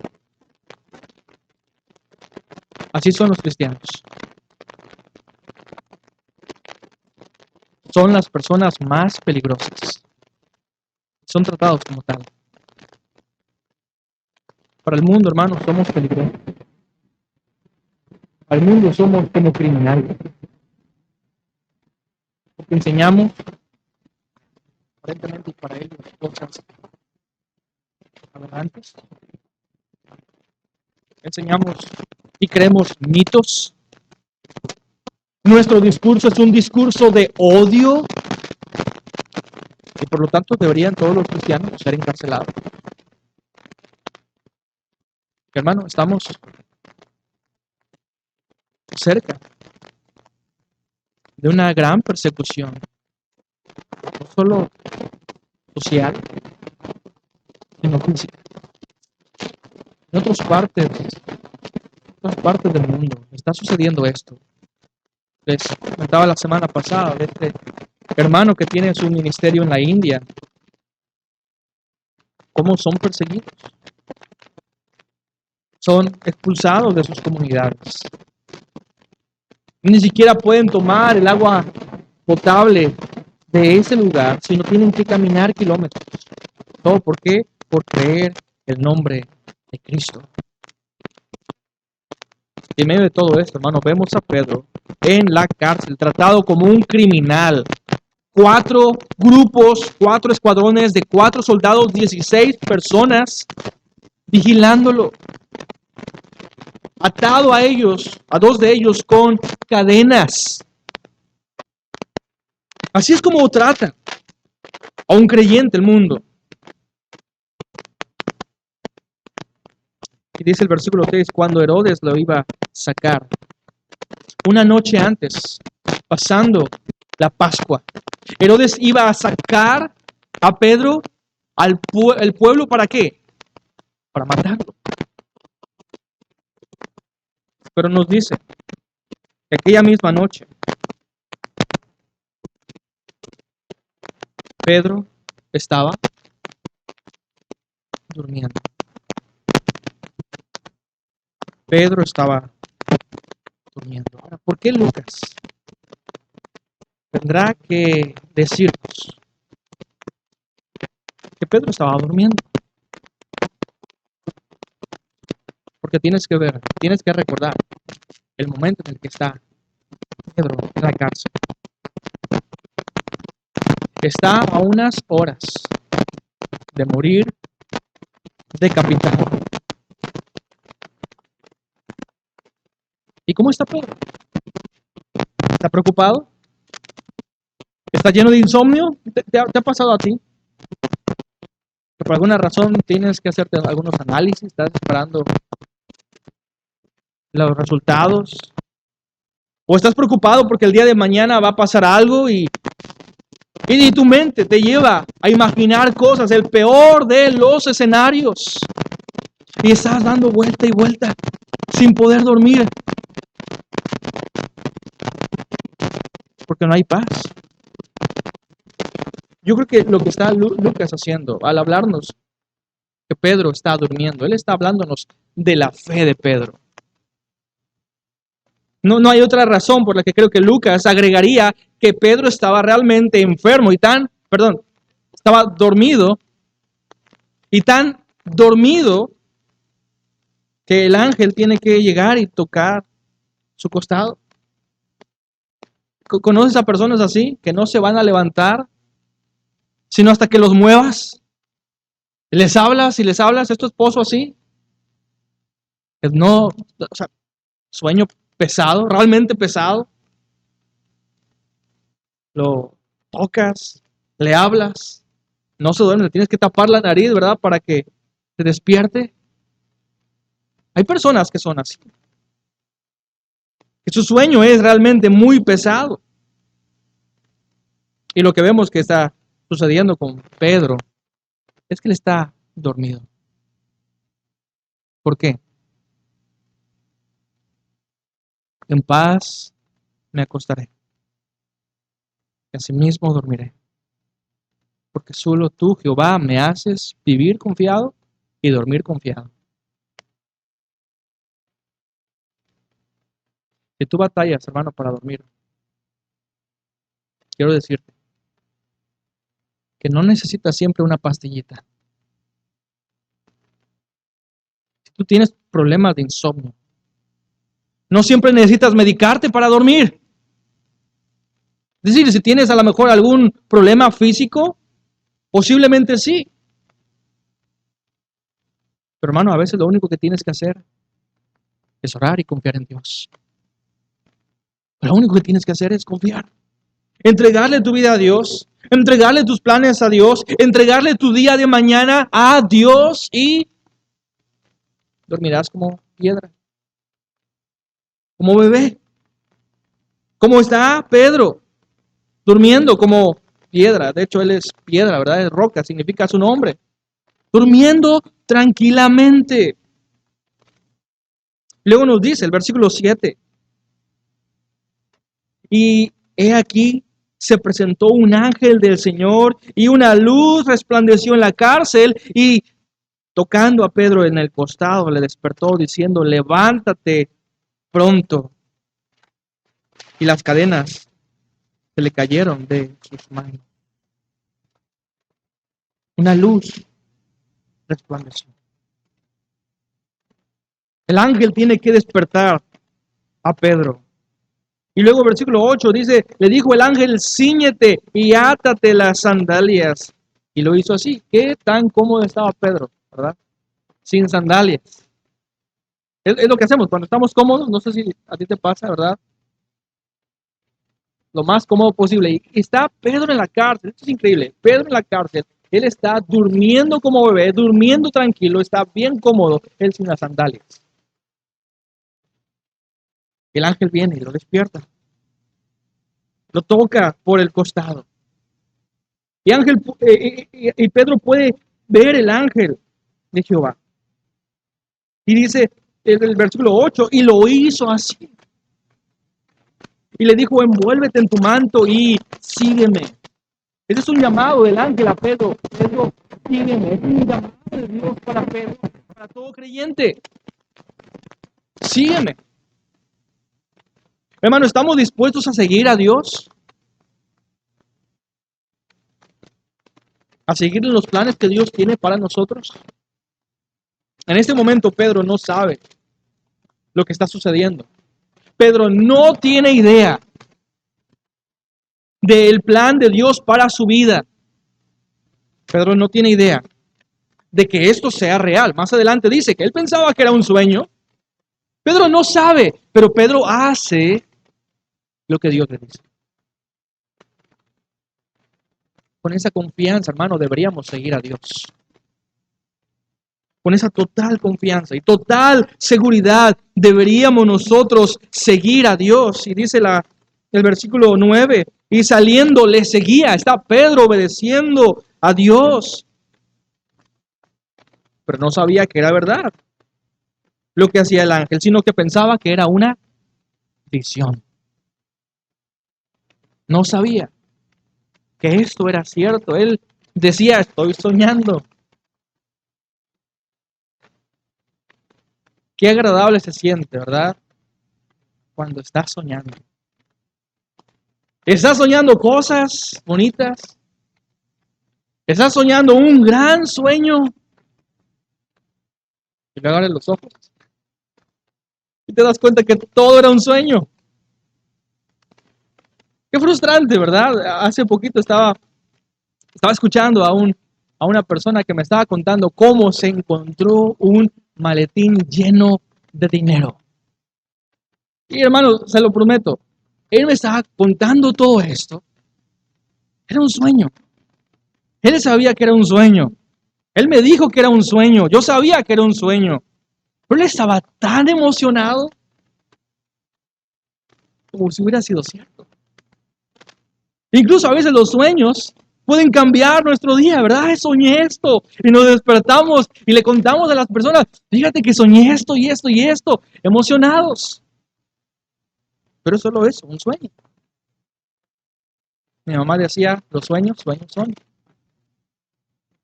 así son los cristianos. Son las personas más peligrosas. Son tratados como tal. Para el mundo, hermanos, somos peligrosos. Para el mundo somos como criminales. Porque enseñamos, aparentemente, y para ellos, cosas aberrantes. Enseñamos y creemos mitos. Nuestro discurso es un discurso de odio y por lo tanto deberían todos los cristianos ser encarcelados. Hermano, estamos cerca de una gran persecución, no solo social, sino física. En otras partes del mundo está sucediendo esto. Les comentaba la semana pasada de este hermano que tiene su ministerio en la India, cómo son perseguidos, son expulsados de sus comunidades. Ni siquiera pueden tomar el agua potable de ese lugar, sino tienen que caminar kilómetros. ¿Todo por qué? Por creer el nombre de Cristo. Y en medio de todo esto, hermano, vemos a Pedro en la cárcel, tratado como un criminal. 4 grupos, 4 escuadrones de 4 soldados, 16 personas vigilándolo. Atado a ellos, a 2 de ellos con cadenas. Así es como trata a un creyente el mundo. Y dice el versículo 3, cuando Herodes lo iba a sacar, una noche antes, pasando la Pascua, Herodes iba a sacar a Pedro al pueblo, ¿para qué? Para matarlo. Pero nos dice que aquella misma noche, Pedro estaba durmiendo. Pedro estaba durmiendo. Ahora, ¿por qué Lucas tendrá que decirnos que Pedro estaba durmiendo? Porque tienes que recordar el momento en el que está Pedro en la cárcel. Está a unas horas de morir decapitado. ¿Y cómo está Pedro? ¿Está preocupado? ¿Está lleno de insomnio? ¿Te ha pasado a ti? Que por alguna razón tienes que hacerte algunos análisis, estás esperando los resultados. O estás preocupado porque el día de mañana va a pasar algo y tu mente te lleva a imaginar cosas, el peor de los escenarios. Y estás dando vuelta y vuelta sin poder dormir. Porque no hay paz. Yo creo que lo que está Lucas haciendo al hablarnos que Pedro está durmiendo, él está hablándonos de la fe de Pedro. No hay otra razón por la que creo que Lucas agregaría que Pedro estaba realmente enfermo y estaba dormido y tan dormido que el ángel tiene que llegar y tocar su costado. ¿Conoces a personas así que no se van a levantar sino hasta que los muevas? Les hablas y les hablas, ¿es tu esposo así? No, o sea, sueño pesado, realmente pesado. Lo tocas, le hablas, no se duerme, le tienes que tapar la nariz, ¿verdad? Para que se despierte. Hay personas que son así. Que su sueño es realmente muy pesado. Y lo que vemos que está sucediendo con Pedro es que él está dormido. ¿Por qué? En paz me acostaré. Y asimismo dormiré. Porque solo tú, Jehová, me haces vivir confiado y dormir confiado. Si tú batallas, hermano, para dormir, quiero decirte que no necesitas siempre una pastillita. Si tú tienes problemas de insomnio, no siempre necesitas medicarte para dormir. Es decir, si tienes a lo mejor algún problema físico, posiblemente sí. Pero hermano, a veces lo único que tienes que hacer es orar y confiar en Dios. Lo único que tienes que hacer es confiar. Entregarle tu vida a Dios, entregarle tus planes a Dios, entregarle tu día de mañana a Dios y dormirás como piedra, como bebé. Como está Pedro, durmiendo como piedra. De hecho, él es piedra, ¿verdad? Es roca, significa su nombre. Durmiendo tranquilamente. Luego nos dice el versículo 7. Y he aquí, se presentó un ángel del Señor y una luz resplandeció en la cárcel y tocando a Pedro en el costado le despertó diciendo, levántate pronto. Y las cadenas se le cayeron de sus manos. Una luz resplandeció. El ángel tiene que despertar a Pedro. Y luego versículo 8 dice, le dijo el ángel, cíñete y átate las sandalias. Y lo hizo así. Qué tan cómodo estaba Pedro, ¿verdad? Sin sandalias. Es lo que hacemos cuando estamos cómodos. No sé si a ti te pasa, ¿verdad? Lo más cómodo posible. Y está Pedro en la cárcel. Esto es increíble. Pedro en la cárcel. Él está durmiendo como bebé, durmiendo tranquilo, está bien cómodo, él sin las sandalias. El ángel viene y lo despierta. Lo toca por el costado. Y Pedro puede ver el ángel de Jehová. Y dice en el versículo 8, y lo hizo así. Y le dijo, envuélvete en tu manto y sígueme. Ese es un llamado del ángel a Pedro. Pedro, sígueme. Es un llamado de Dios para Pedro, para todo creyente. Sígueme. Hermano, ¿estamos dispuestos a seguir a Dios? ¿A seguir los planes que Dios tiene para nosotros? En este momento Pedro no sabe lo que está sucediendo. Pedro no tiene idea del plan de Dios para su vida. Pedro no tiene idea de que esto sea real. Más adelante dice que él pensaba que era un sueño. Pedro no sabe, pero Pedro hace lo que Dios le dice. Con esa confianza, hermano, deberíamos seguir a Dios. Con esa total confianza y total seguridad deberíamos nosotros seguir a Dios. Y dice el versículo 9, y saliendo le seguía, está Pedro obedeciendo a Dios. Pero no sabía que era verdad lo que hacía el ángel, sino que pensaba que era una visión. No sabía que esto era cierto. Él decía, estoy soñando. Qué agradable se siente, ¿verdad? Cuando estás soñando. Estás soñando cosas bonitas. Estás soñando un gran sueño. Y luego abres los ojos. Y te das cuenta que todo era un sueño. Qué frustrante, ¿verdad? Hace poquito estaba escuchando a una persona que me estaba contando cómo se encontró un maletín lleno de dinero. Y hermano, se lo prometo, él me estaba contando todo esto. Era un sueño. Él sabía que era un sueño. Él me dijo que era un sueño. Yo sabía que era un sueño. Pero él estaba tan emocionado como si hubiera sido cierto. Incluso a veces los sueños pueden cambiar nuestro día, ¿verdad? Ay, soñé esto. Y nos despertamos y le contamos a las personas, fíjate que soñé esto y esto y esto. Emocionados. Pero es solo eso, un sueño. Mi mamá decía, los sueños, sueños son.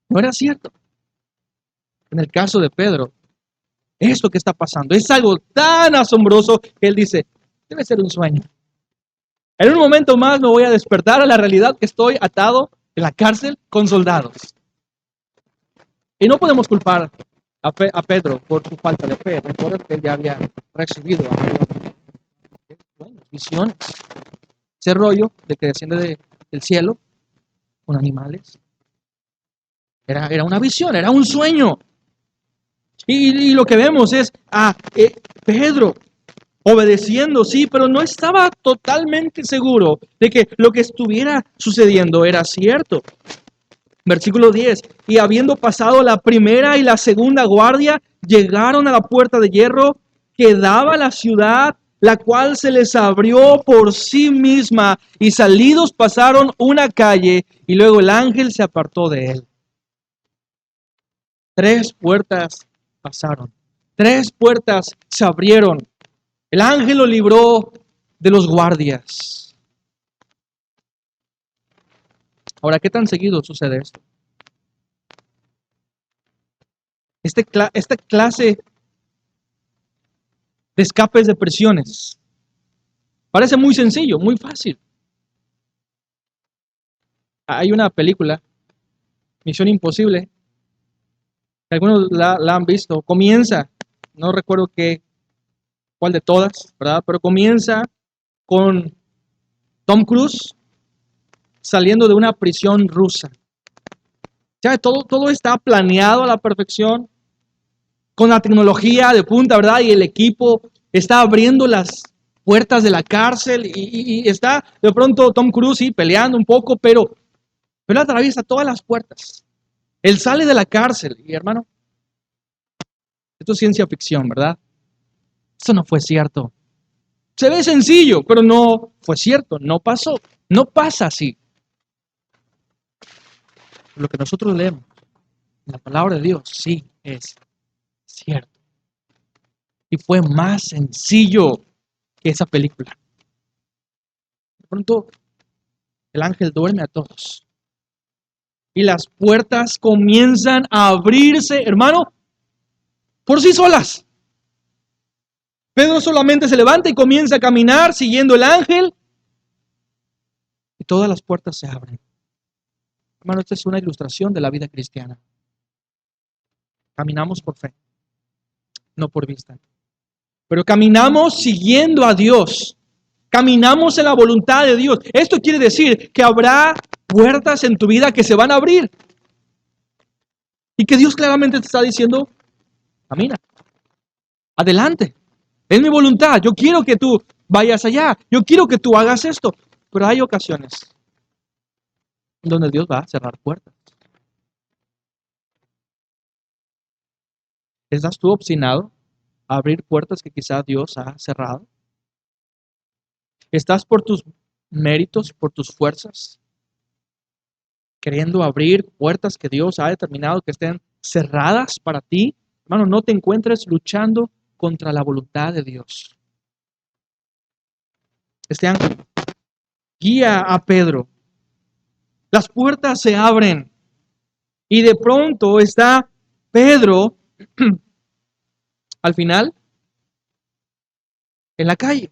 No era cierto. En el caso de Pedro, esto que está pasando es algo tan asombroso que él dice, debe ser un sueño. En un momento más me voy a despertar a la realidad que estoy atado en la cárcel con soldados. Y no podemos culpar a Pedro por su falta de fe. Recuerda que él ya había recibido visiones. Ese rollo de que desciende del cielo con animales. Era una visión, era un sueño. Y lo que vemos es a Pedro obedeciendo, sí, pero no estaba totalmente seguro de que lo que estuviera sucediendo era cierto. Versículo 10, y habiendo pasado la primera y la segunda guardia, llegaron a la puerta de hierro que daba a la ciudad, la cual se les abrió por sí misma, y salidos pasaron una calle, y luego el ángel se apartó de él. 3 puertas pasaron, 3 puertas se abrieron. El ángel lo libró de los guardias. Ahora, ¿qué tan seguido sucede esto? Esta clase de escapes de presiones parece muy sencillo, muy fácil. Hay una película, Misión Imposible, que algunos la han visto. Comienza, no recuerdo cuál de todas, ¿verdad? Pero comienza con Tom Cruise saliendo de una prisión rusa. Ya todo está planeado a la perfección, con la tecnología de punta, ¿verdad? Y el equipo está abriendo las puertas de la cárcel y está de pronto Tom Cruise sí, peleando un poco, pero él atraviesa todas las puertas. Él sale de la cárcel y hermano, esto es ciencia ficción, ¿verdad? Eso no fue cierto. Se ve sencillo, pero no fue cierto, no pasó, no pasa así. Lo que nosotros leemos en la palabra de Dios sí es cierto. Y fue más sencillo que esa película. De pronto, el ángel duerme a todos. Y las puertas comienzan a abrirse, hermano, por sí solas. Pedro solamente se levanta y comienza a caminar siguiendo el ángel. Y todas las puertas se abren. Hermano, esta es una ilustración de la vida cristiana. Caminamos por fe, no por vista. Pero caminamos siguiendo a Dios. Caminamos en la voluntad de Dios. Esto quiere decir que habrá puertas en tu vida que se van a abrir. Y que Dios claramente te está diciendo, camina, adelante. Es mi voluntad. Yo quiero que tú vayas allá. Yo quiero que tú hagas esto. Pero hay ocasiones donde Dios va a cerrar puertas. ¿Estás tú obstinado a abrir puertas que quizá Dios ha cerrado? ¿Estás por tus méritos, por tus fuerzas, queriendo abrir puertas que Dios ha determinado que estén cerradas para ti? Hermano, no te encuentres luchando contra la voluntad de Dios. Este ángel guía a Pedro. Las puertas se abren y de pronto está Pedro al final en la calle.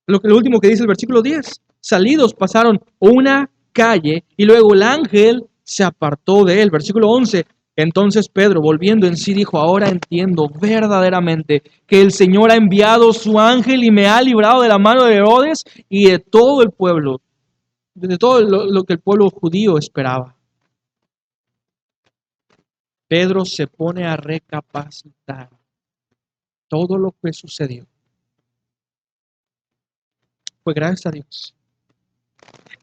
Lo último que dice el versículo 10. Salidos pasaron una calle y luego el ángel se apartó de él. Versículo 11. Entonces Pedro, volviendo en sí, dijo, ahora entiendo verdaderamente que el Señor ha enviado su ángel y me ha librado de la mano de Herodes y de todo el pueblo, de todo lo que el pueblo judío esperaba. Pedro se pone a recapacitar todo lo que sucedió. Pues gracias a Dios.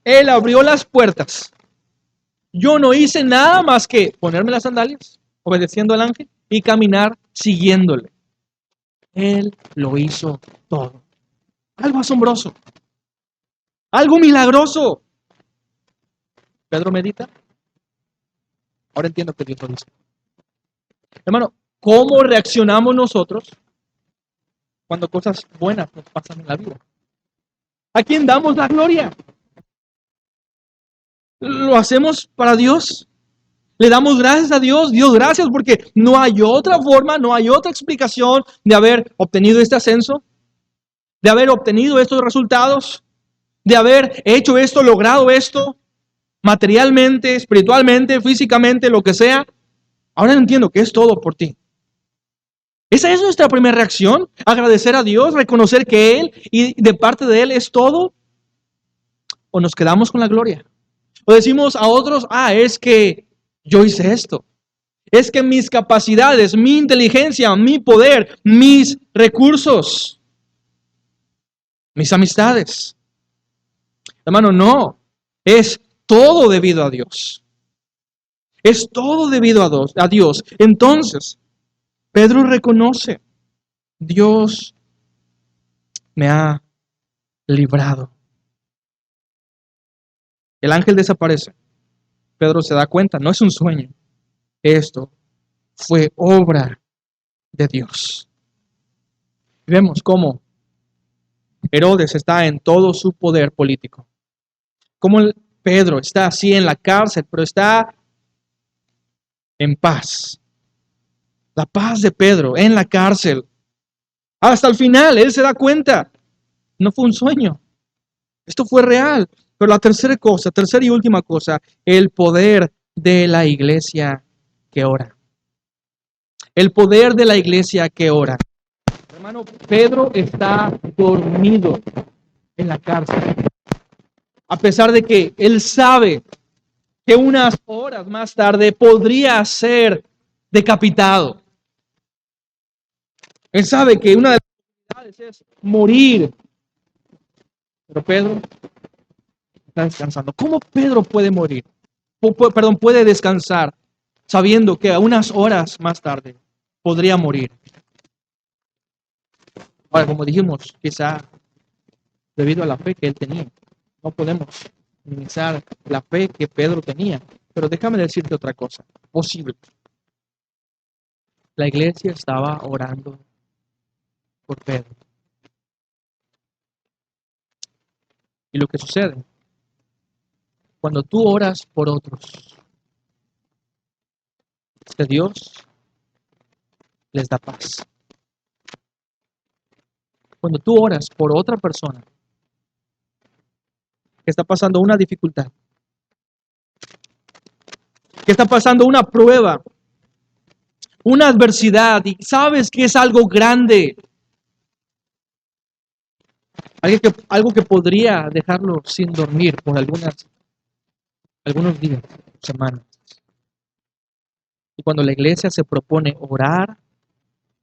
Él abrió las puertas. Yo no hice nada más que ponerme las sandalias, obedeciendo al ángel, y caminar siguiéndole. Él lo hizo todo. Algo asombroso. Algo milagroso. Pedro medita. Ahora entiendo que Dios lo dice. Hermano, ¿cómo reaccionamos nosotros cuando cosas buenas nos pasan en la vida? ¿A quién damos la gloria? ¿Lo hacemos para Dios? Le damos gracias a Dios. Dios, gracias porque no hay otra forma, no hay otra explicación de haber obtenido este ascenso, de haber obtenido estos resultados, de haber hecho esto, logrado esto, materialmente, espiritualmente, físicamente, lo que sea. Ahora entiendo que es todo por ti. Esa es nuestra primera reacción, agradecer a Dios, reconocer que Él y de parte de Él es todo. O nos quedamos con la gloria. O decimos a otros, es que yo hice esto. Es que mis capacidades, mi inteligencia, mi poder, mis recursos, mis amistades. Hermano, no. Es todo debido a Dios. Es todo debido a Dios. Entonces, Pedro reconoce, Dios me ha librado. El ángel desaparece. Pedro se da cuenta, no es un sueño. Esto fue obra de Dios. Vemos cómo Herodes está en todo su poder político. Cómo Pedro está así en la cárcel, pero está en paz. La paz de Pedro en la cárcel. Hasta el final, él se da cuenta. No fue un sueño. Esto fue real. Pero la tercera y última cosa, el poder de la iglesia que ora. El poder de la iglesia que ora. Hermano, Pedro está dormido en la cárcel. A pesar de que él sabe que unas horas más tarde podría ser decapitado. Él sabe que una de las posibilidades es morir. Pero Pedro está descansando. ¿Cómo Pedro puede morir? Puede descansar sabiendo que a unas horas más tarde podría morir. Ahora, como dijimos, quizá debido a la fe que él tenía. No podemos minimizar la fe que Pedro tenía. Pero déjame decirte otra cosa. Posible. La iglesia estaba orando por Pedro. Y lo que sucede, cuando tú oras por otros, que Dios les da paz. Cuando tú oras por otra persona que está pasando una dificultad, que está pasando una prueba, una adversidad, y sabes que es algo grande, algo que podría dejarlo sin dormir por algunos días, semanas. Y cuando la iglesia se propone orar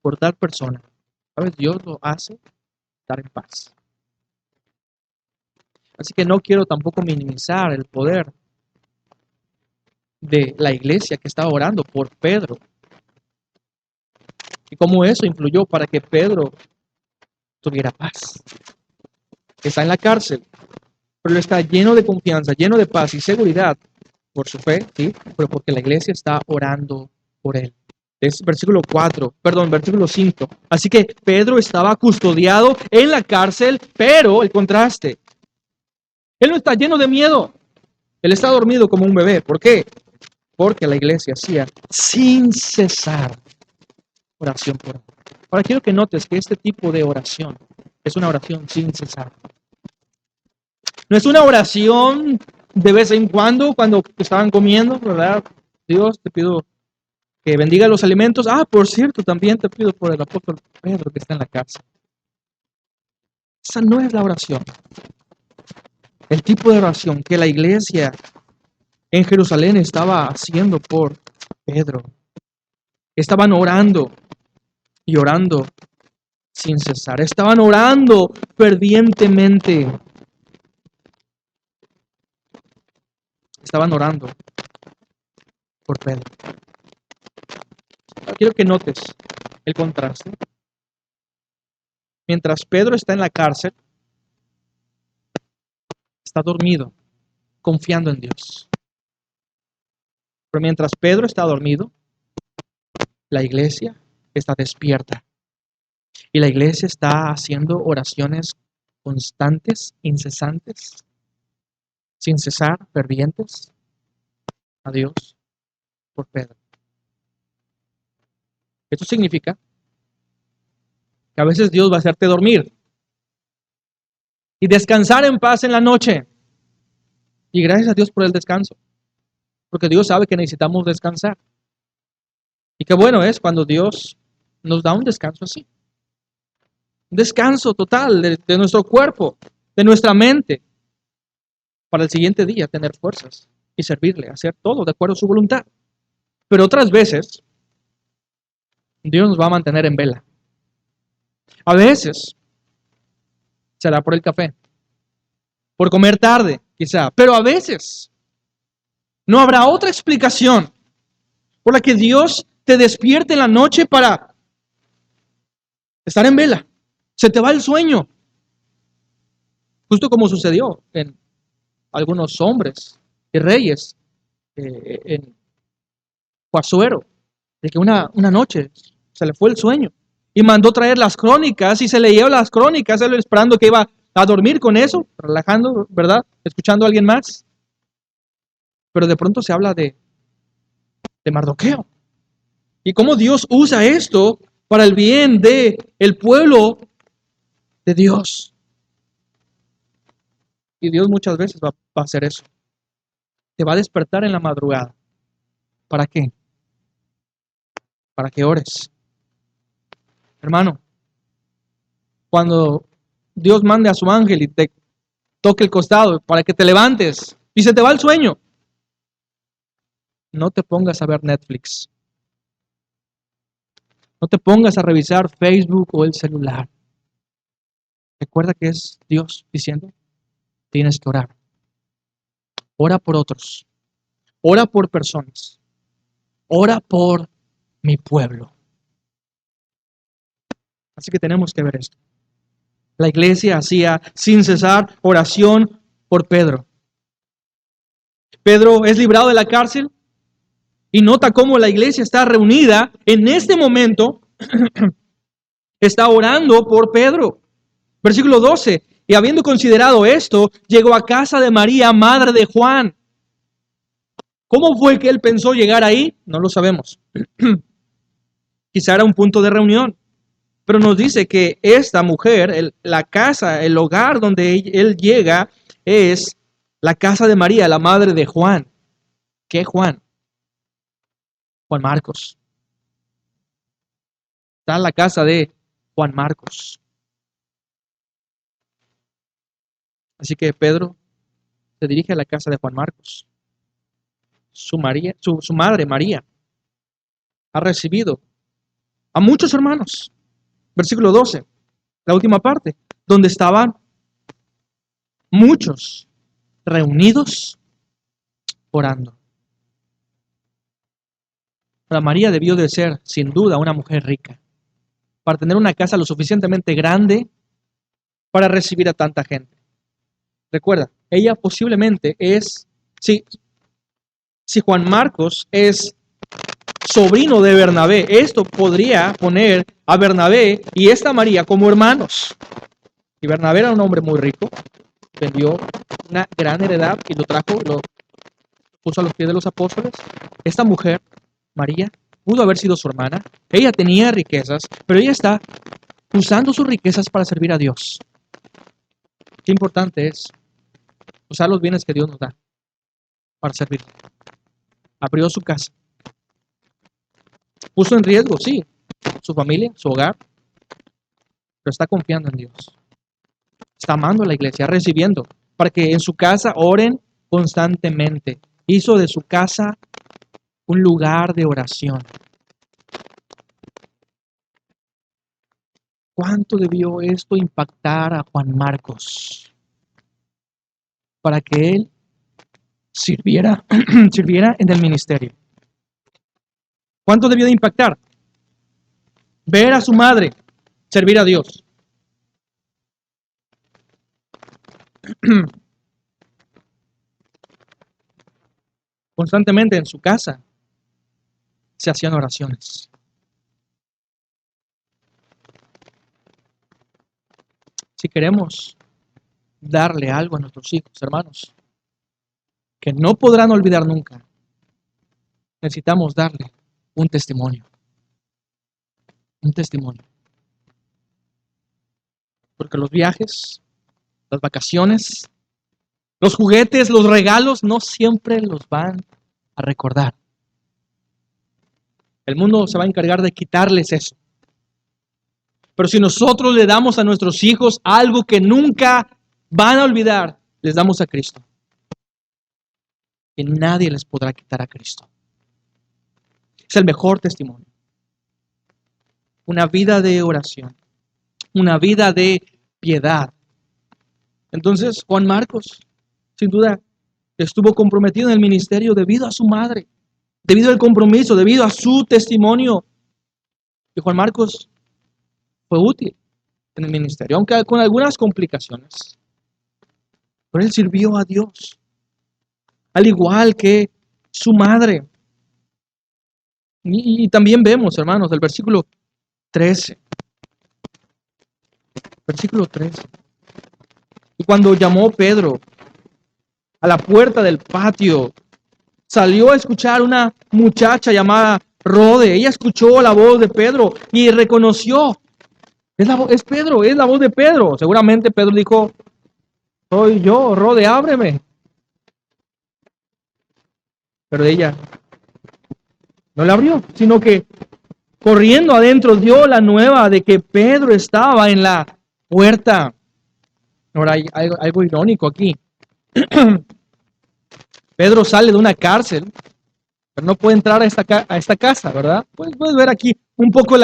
por tal persona, ¿sabes? Dios lo hace estar en paz. Así que no quiero tampoco minimizar el poder de la iglesia que estaba orando por Pedro. Y cómo eso influyó para que Pedro tuviera paz. Está en la cárcel, pero está lleno de confianza, lleno de paz y seguridad por su fe, ¿sí? Pero porque la iglesia está orando por él. Es versículo 5. Así que Pedro estaba custodiado en la cárcel, pero el contraste. Él no está lleno de miedo. Él está dormido como un bebé. ¿Por qué? Porque la iglesia hacía sin cesar oración por él. Ahora quiero que notes que este tipo de oración es una oración sin cesar. No es una oración de vez en cuando estaban comiendo, ¿verdad? Dios, te pido que bendiga los alimentos. Por cierto, también te pido por el apóstol Pedro que está en la cárcel. Esa no es la oración. El tipo de oración que la iglesia en Jerusalén estaba haciendo por Pedro. Estaban orando y orando sin cesar. Estaban orando fervientemente. Estaban orando por Pedro. Quiero que notes el contraste. Mientras Pedro está en la cárcel, está dormido, confiando en Dios. Pero mientras Pedro está dormido, la iglesia está despierta. Y la iglesia está haciendo oraciones constantes, incesantes, sin cesar, fervientes a Dios por Pedro. Esto significa que a veces Dios va a hacerte dormir y descansar en paz en la noche. Y gracias a Dios por el descanso, porque Dios sabe que necesitamos descansar. Y qué bueno es cuando Dios nos da un descanso así. Un descanso total de nuestro cuerpo, de nuestra mente, para el siguiente día tener fuerzas y servirle, hacer todo de acuerdo a su voluntad. Pero otras veces, Dios nos va a mantener en vela. A veces será por el café, por comer tarde, quizá. Pero a veces no habrá otra explicación por la que Dios te despierte en la noche para estar en vela. Se te va el sueño. Justo como sucedió en algunos hombres y reyes en Pasuero, de que una noche se le fue el sueño y mandó traer las crónicas y se leyó las crónicas, él esperando que iba a dormir con eso, relajando, ¿verdad? Escuchando a alguien más. Pero de pronto se habla de Mardoqueo. Y cómo Dios usa esto para el bien de el pueblo de Dios. Y Dios muchas veces va a hacer eso. Te va a despertar en la madrugada. ¿Para qué? Para que ores. Hermano, cuando Dios mande a su ángel y te toque el costado para que te levantes y se te va el sueño, no te pongas a ver Netflix. No te pongas a revisar Facebook o el celular. Recuerda que es Dios diciendo, tienes que orar. Ora por otros. Ora por personas. Ora por mi pueblo. Así que tenemos que ver esto. La iglesia hacía sin cesar oración por Pedro. Pedro es librado de la cárcel y nota cómo la iglesia está reunida en este momento, está orando por Pedro. Versículo 12. Y habiendo considerado esto, llegó a casa de María, madre de Juan. ¿Cómo fue que él pensó llegar ahí? No lo sabemos. Quizá era un punto de reunión. Pero nos dice que esta mujer, la casa, el hogar donde él llega, es la casa de María, la madre de Juan. ¿Qué Juan? Juan Marcos. Está en la casa de Juan Marcos. Así que Pedro se dirige a la casa de Juan Marcos. Su madre María ha recibido a muchos hermanos. Versículo 12, la última parte, donde estaban muchos reunidos orando. Para María debió de ser, sin duda, una mujer rica, para tener una casa lo suficientemente grande para recibir a tanta gente. Recuerda, ella posiblemente es, si Juan Marcos es sobrino de Bernabé, esto podría poner a Bernabé y esta María como hermanos. Y Bernabé era un hombre muy rico, vendió una gran heredad y lo trajo, lo puso a los pies de los apóstoles. Esta mujer, María, pudo haber sido su hermana. Ella tenía riquezas, pero ella está usando sus riquezas para servir a Dios. Qué importante es usar los bienes que Dios nos da para servir. Abrió su casa. Puso en riesgo, sí, su familia, su hogar, pero está confiando en Dios. Está amando a la iglesia, recibiendo, para que en su casa oren constantemente. Hizo de su casa un lugar de oración. ¿Cuánto debió esto impactar a Juan Marcos para que él sirviera en el ministerio? ¿Cuánto debió de impactar? Ver a su madre servir a Dios. Constantemente en su casa se hacían oraciones. Si queremos darle algo a nuestros hijos, hermanos, que no podrán olvidar nunca, necesitamos darle un testimonio. Un testimonio. Porque los viajes, las vacaciones, los juguetes, los regalos, no siempre los van a recordar. El mundo se va a encargar de quitarles eso. Pero si nosotros le damos a nuestros hijos algo que nunca van a olvidar, les damos a Cristo. Y nadie les podrá quitar a Cristo. Es el mejor testimonio. Una vida de oración, una vida de piedad. Entonces, Juan Marcos, sin duda, estuvo comprometido en el ministerio debido a su madre, debido al compromiso, debido a su testimonio. Y Juan Marcos fue útil en el ministerio, aunque con algunas complicaciones. Pero él sirvió a Dios, al igual que su madre. Y también vemos, hermanos, el versículo 13. Versículo 13. Y cuando llamó Pedro a la puerta del patio, salió a escuchar una muchacha llamada Rode. Ella escuchó la voz de Pedro y reconoció. Es Pedro, es la voz de Pedro. Seguramente Pedro dijo, soy yo, Rode, ábreme. Pero ella no le abrió, sino que corriendo adentro dio la nueva de que Pedro estaba en la puerta. Ahora hay algo irónico aquí. Pedro sale de una cárcel, pero no puede entrar a esta casa, ¿verdad? Puedes ver aquí un poco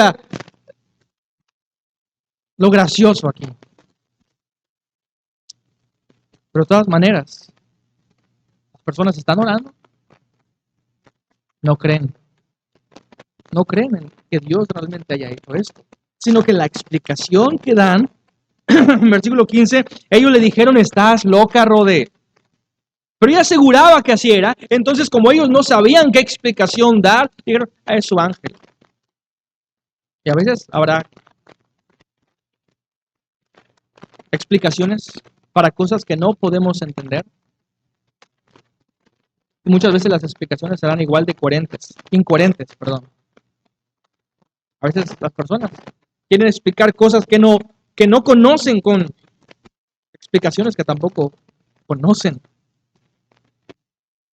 lo gracioso aquí. Pero de todas maneras, las personas están orando, no creen. No creen en que Dios realmente haya hecho esto, sino que la explicación que dan, en versículo 15, ellos le dijeron, estás loca, Rode. Pero ella aseguraba que así era. Entonces, como ellos no sabían qué explicación dar, dijeron, es su ángel. Y a veces habrá explicaciones para cosas que no podemos entender. Y muchas veces las explicaciones serán igual de incoherentes, perdón. A veces las personas quieren explicar cosas que no conocen con explicaciones que tampoco conocen.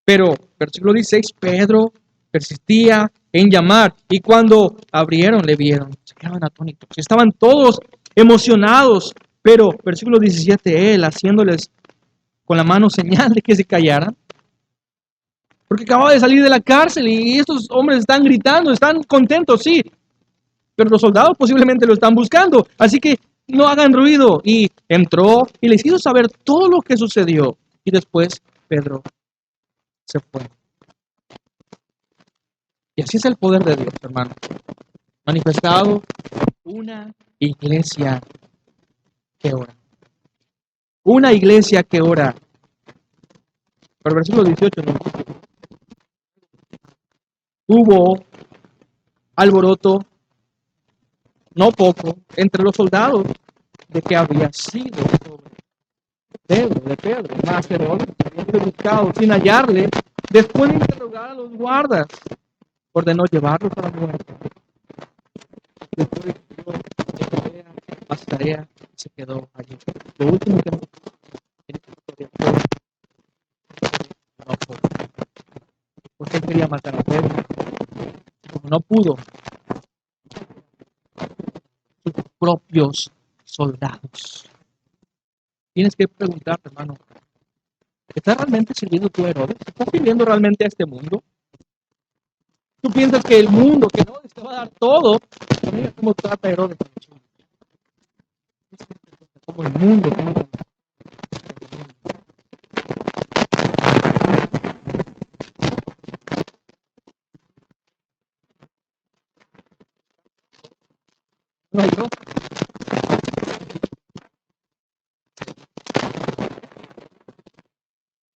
Pero, versículo 16, Pedro persistía en llamar y cuando abrieron le vieron, se quedaban atónitos. Estaban todos emocionados, pero, versículo 17, él haciéndoles con la mano señal de que se callaran. Porque acababa de salir de la cárcel y estos hombres están gritando, están contentos, sí, pero los soldados posiblemente lo están buscando. Así que no hagan ruido. Y entró y les hizo saber todo lo que sucedió. Y después Pedro se fue. Y así es el poder de Dios, hermano. Manifestado una iglesia que ora. Una iglesia que ora. Pero el versículo 18 nos dice, hubo alboroto, no poco, entre los soldados de que había sido sobre Pedro, más Herodes, había buscado sin hallarle, después de interrogar a los guardas, ordenó llevarlos a la muerte. Después a su tarea se quedó allí. Lo último que en esta historia no fue, porque él quería matar a Pedro. Como no pudo, sus propios soldados. Tienes que preguntarte, hermano, ¿estás realmente sirviendo tú a Herodes? ¿Estás sirviendo realmente a este mundo? Tú piensas que el mundo, que Herodes te va a dar todo. Mira cómo trata Herodes. Como el mundo. No hay Dios.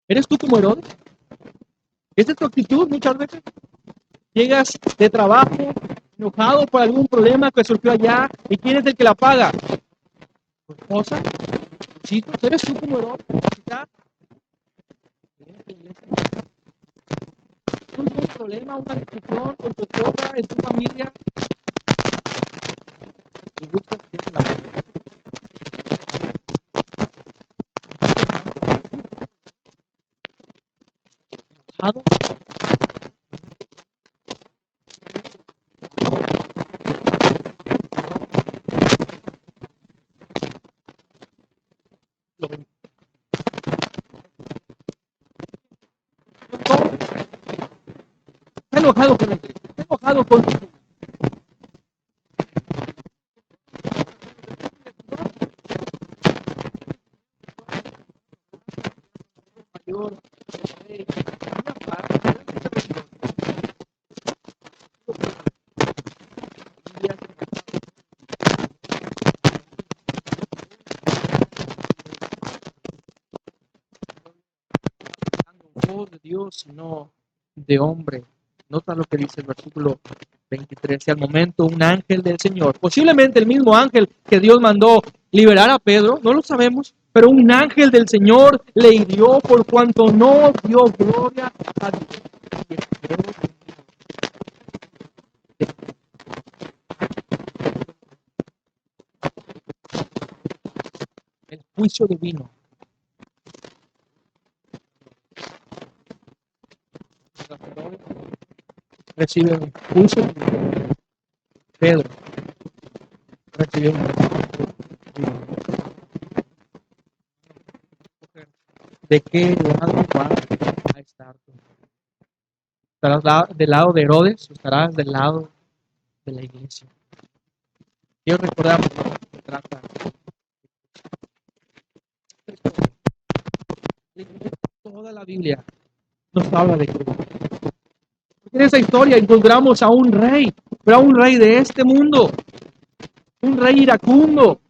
¿Eres tú como Herodes? ¿Esta es tu actitud muchas veces? Llegas de trabajo, enojado por algún problema que surgió allá, ¿y quién es el que la paga? ¿Tu esposa? ¿Tus hijos? ¿Eres tú como Herodes? ¿Tienes un problema, una discusión con tu esposa, en tu familia? Y buscas que es la enojado. Lo ven. Está enojado con la iglesia, está enojado contigo. Mayor, rey, una paz, voz de Dios, sino de hombre. Nota lo que dice el versículo 23. Y al momento un ángel del Señor, posiblemente el mismo ángel que Dios mandó liberar a Pedro, no lo sabemos, pero un ángel del Señor le hirió por cuanto no dio gloria a Dios. El juicio divino. Recibe un juicio divino. Pedro recibió un juicio divino. ¿De qué lado va a estar tú? ¿Estarás del lado de Herodes o estarás del lado de la iglesia? Quiero recordar que se trata. Toda la Biblia nos habla de Cristo. En esa historia encontramos a un rey, pero a un rey de este mundo, un rey iracundo,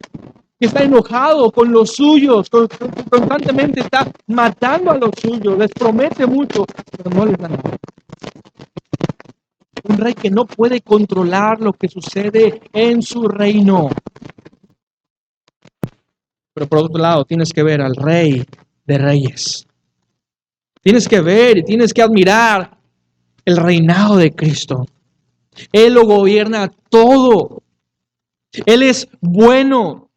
que está enojado con los suyos, constantemente está matando a los suyos, les promete mucho, pero no les da nada. Un rey que no puede controlar lo que sucede en su reino. Pero por otro lado, tienes que ver al Rey de Reyes. Tienes que ver y tienes que admirar el reinado de Cristo. Él lo gobierna todo. Él es bueno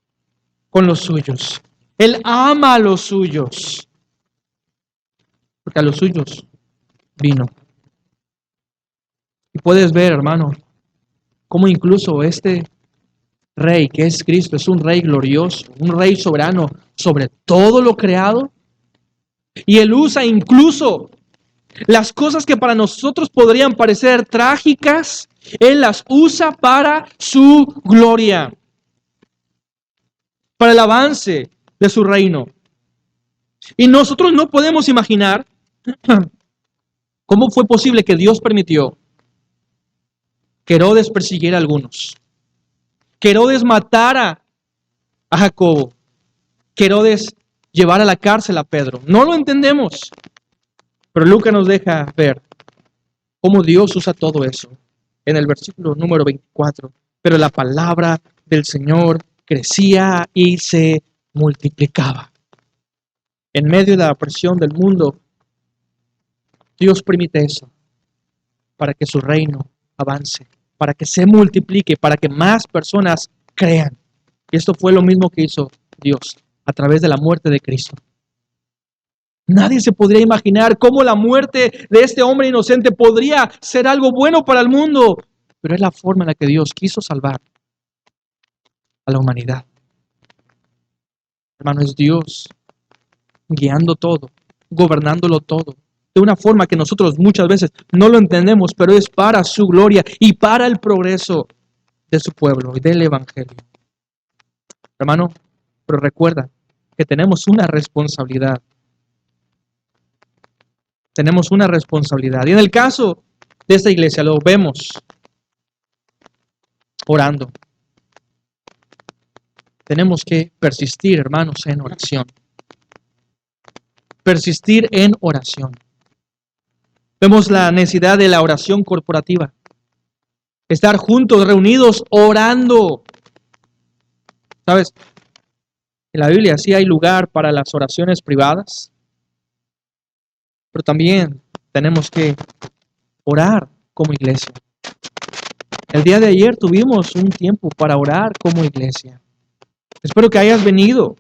con los suyos. Él ama a los suyos. Porque a los suyos vino. Y puedes ver, hermano, cómo incluso este Rey, que es Cristo, es un Rey glorioso, un Rey soberano sobre todo lo creado. Y Él usa incluso las cosas que para nosotros podrían parecer trágicas, Él las usa para su gloria, para el avance de su reino. Y nosotros no podemos imaginar cómo fue posible que Dios permitió que Herodes persiguiera a algunos, que Herodes matara a Jacobo, que Herodes llevara a la cárcel a Pedro. No lo entendemos, pero Lucas nos deja ver cómo Dios usa todo eso en el versículo número 24. Pero la palabra del Señor crecía y se multiplicaba. En medio de la presión del mundo, Dios permite eso para que su reino avance, para que se multiplique, para que más personas crean. Y esto fue lo mismo que hizo Dios a través de la muerte de Cristo. Nadie se podría imaginar cómo la muerte de este hombre inocente podría ser algo bueno para el mundo, pero es la forma en la que Dios quiso salvar a la humanidad. Hermano, es Dios guiando todo, gobernándolo todo, de una forma que nosotros muchas veces no lo entendemos, pero es para su gloria y para el progreso de su pueblo y del evangelio. Hermano, pero recuerda que tenemos una responsabilidad. Tenemos una responsabilidad. Y en el caso de esta iglesia lo vemos orando. Tenemos que persistir, hermanos, en oración. Persistir en oración. Vemos la necesidad de la oración corporativa. Estar juntos, reunidos, orando. ¿Sabes? En la Biblia sí hay lugar para las oraciones privadas, pero también tenemos que orar como iglesia. El día de ayer tuvimos un tiempo para orar como iglesia. Espero que hayas venido,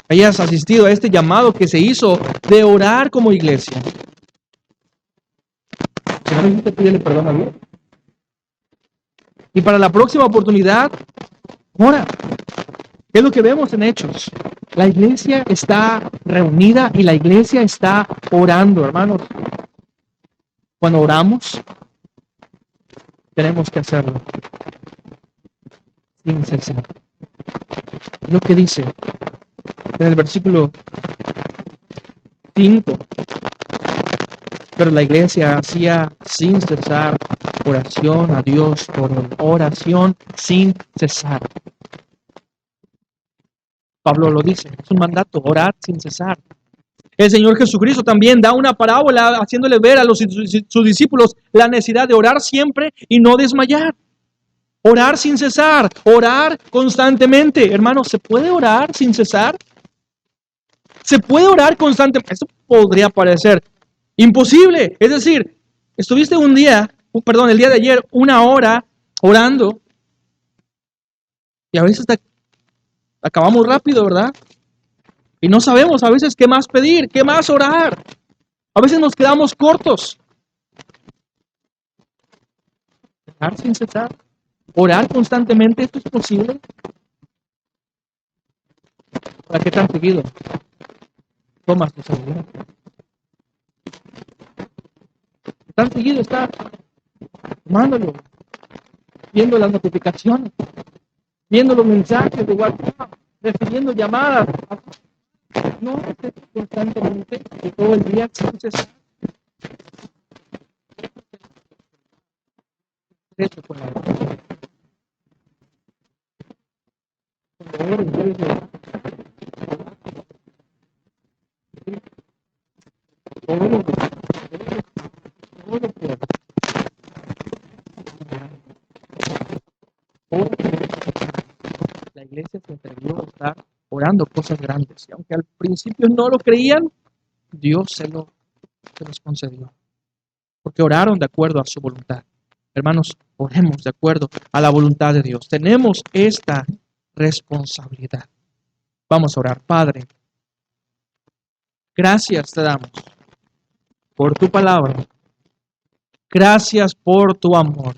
hayas asistido a este llamado que se hizo de orar como iglesia. Si no necesitas pedirle perdón a Dios. Y para la próxima oportunidad, ora. ¿Qué es lo que vemos en Hechos? La iglesia está reunida y la iglesia está orando, hermanos. Cuando oramos, tenemos que hacerlo sin cesar. Lo que dice en el versículo 5, pero la iglesia hacía sin cesar oración a Dios por él, oración sin cesar. Pablo lo dice, es un mandato, orad sin cesar. El Señor Jesucristo también da una parábola haciéndole ver a sus discípulos la necesidad de orar siempre y no desmayar. Orar sin cesar, orar constantemente. Hermanos, ¿se puede orar sin cesar? ¿Se puede orar constantemente? Eso podría parecer imposible. Es decir, estuviste el día de ayer, 1 hora orando y a veces acabamos rápido, ¿verdad? Y no sabemos a veces qué más pedir, qué más orar. A veces nos quedamos cortos. Orar sin cesar, orar constantemente, ¿esto es posible? ¿Para qué tan seguido tomas tu celular? Tan seguido estás tomándolo, viendo las notificaciones, viendo los mensajes de WhatsApp, recibiendo llamadas. No, constantemente, todo el día sin cesar. Eso con la la iglesia se atrevió a estar orando cosas grandes. Y aunque al principio no lo creían, Dios se los concedió. Porque oraron de acuerdo a su voluntad. Hermanos, oremos de acuerdo a la voluntad de Dios. Tenemos esta responsabilidad. Vamos a orar. Padre, gracias te damos por tu palabra. Gracias por tu amor.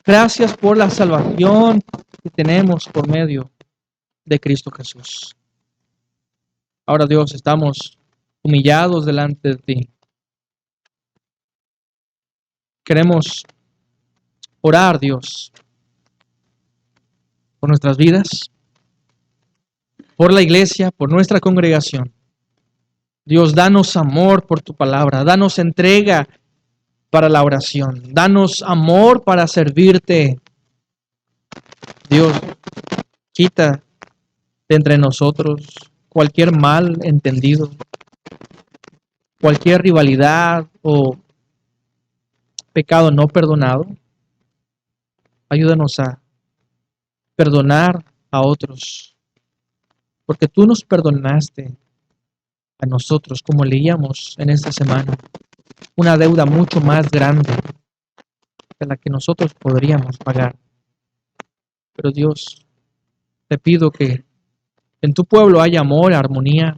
Gracias por la salvación que tenemos por medio de Cristo Jesús. Ahora, Dios, estamos humillados delante de ti. Queremos orar, Dios, por nuestras vidas, por la iglesia, por nuestra congregación. Dios, danos amor por tu palabra, danos entrega para la oración, danos amor para servirte. Dios, quita de entre nosotros cualquier mal entendido, cualquier rivalidad o pecado no perdonado. Ayúdanos a perdonar a otros, porque tú nos perdonaste a nosotros, como leíamos en esta semana, una deuda mucho más grande de la que nosotros podríamos pagar. Pero Dios, te pido que en tu pueblo haya amor, armonía,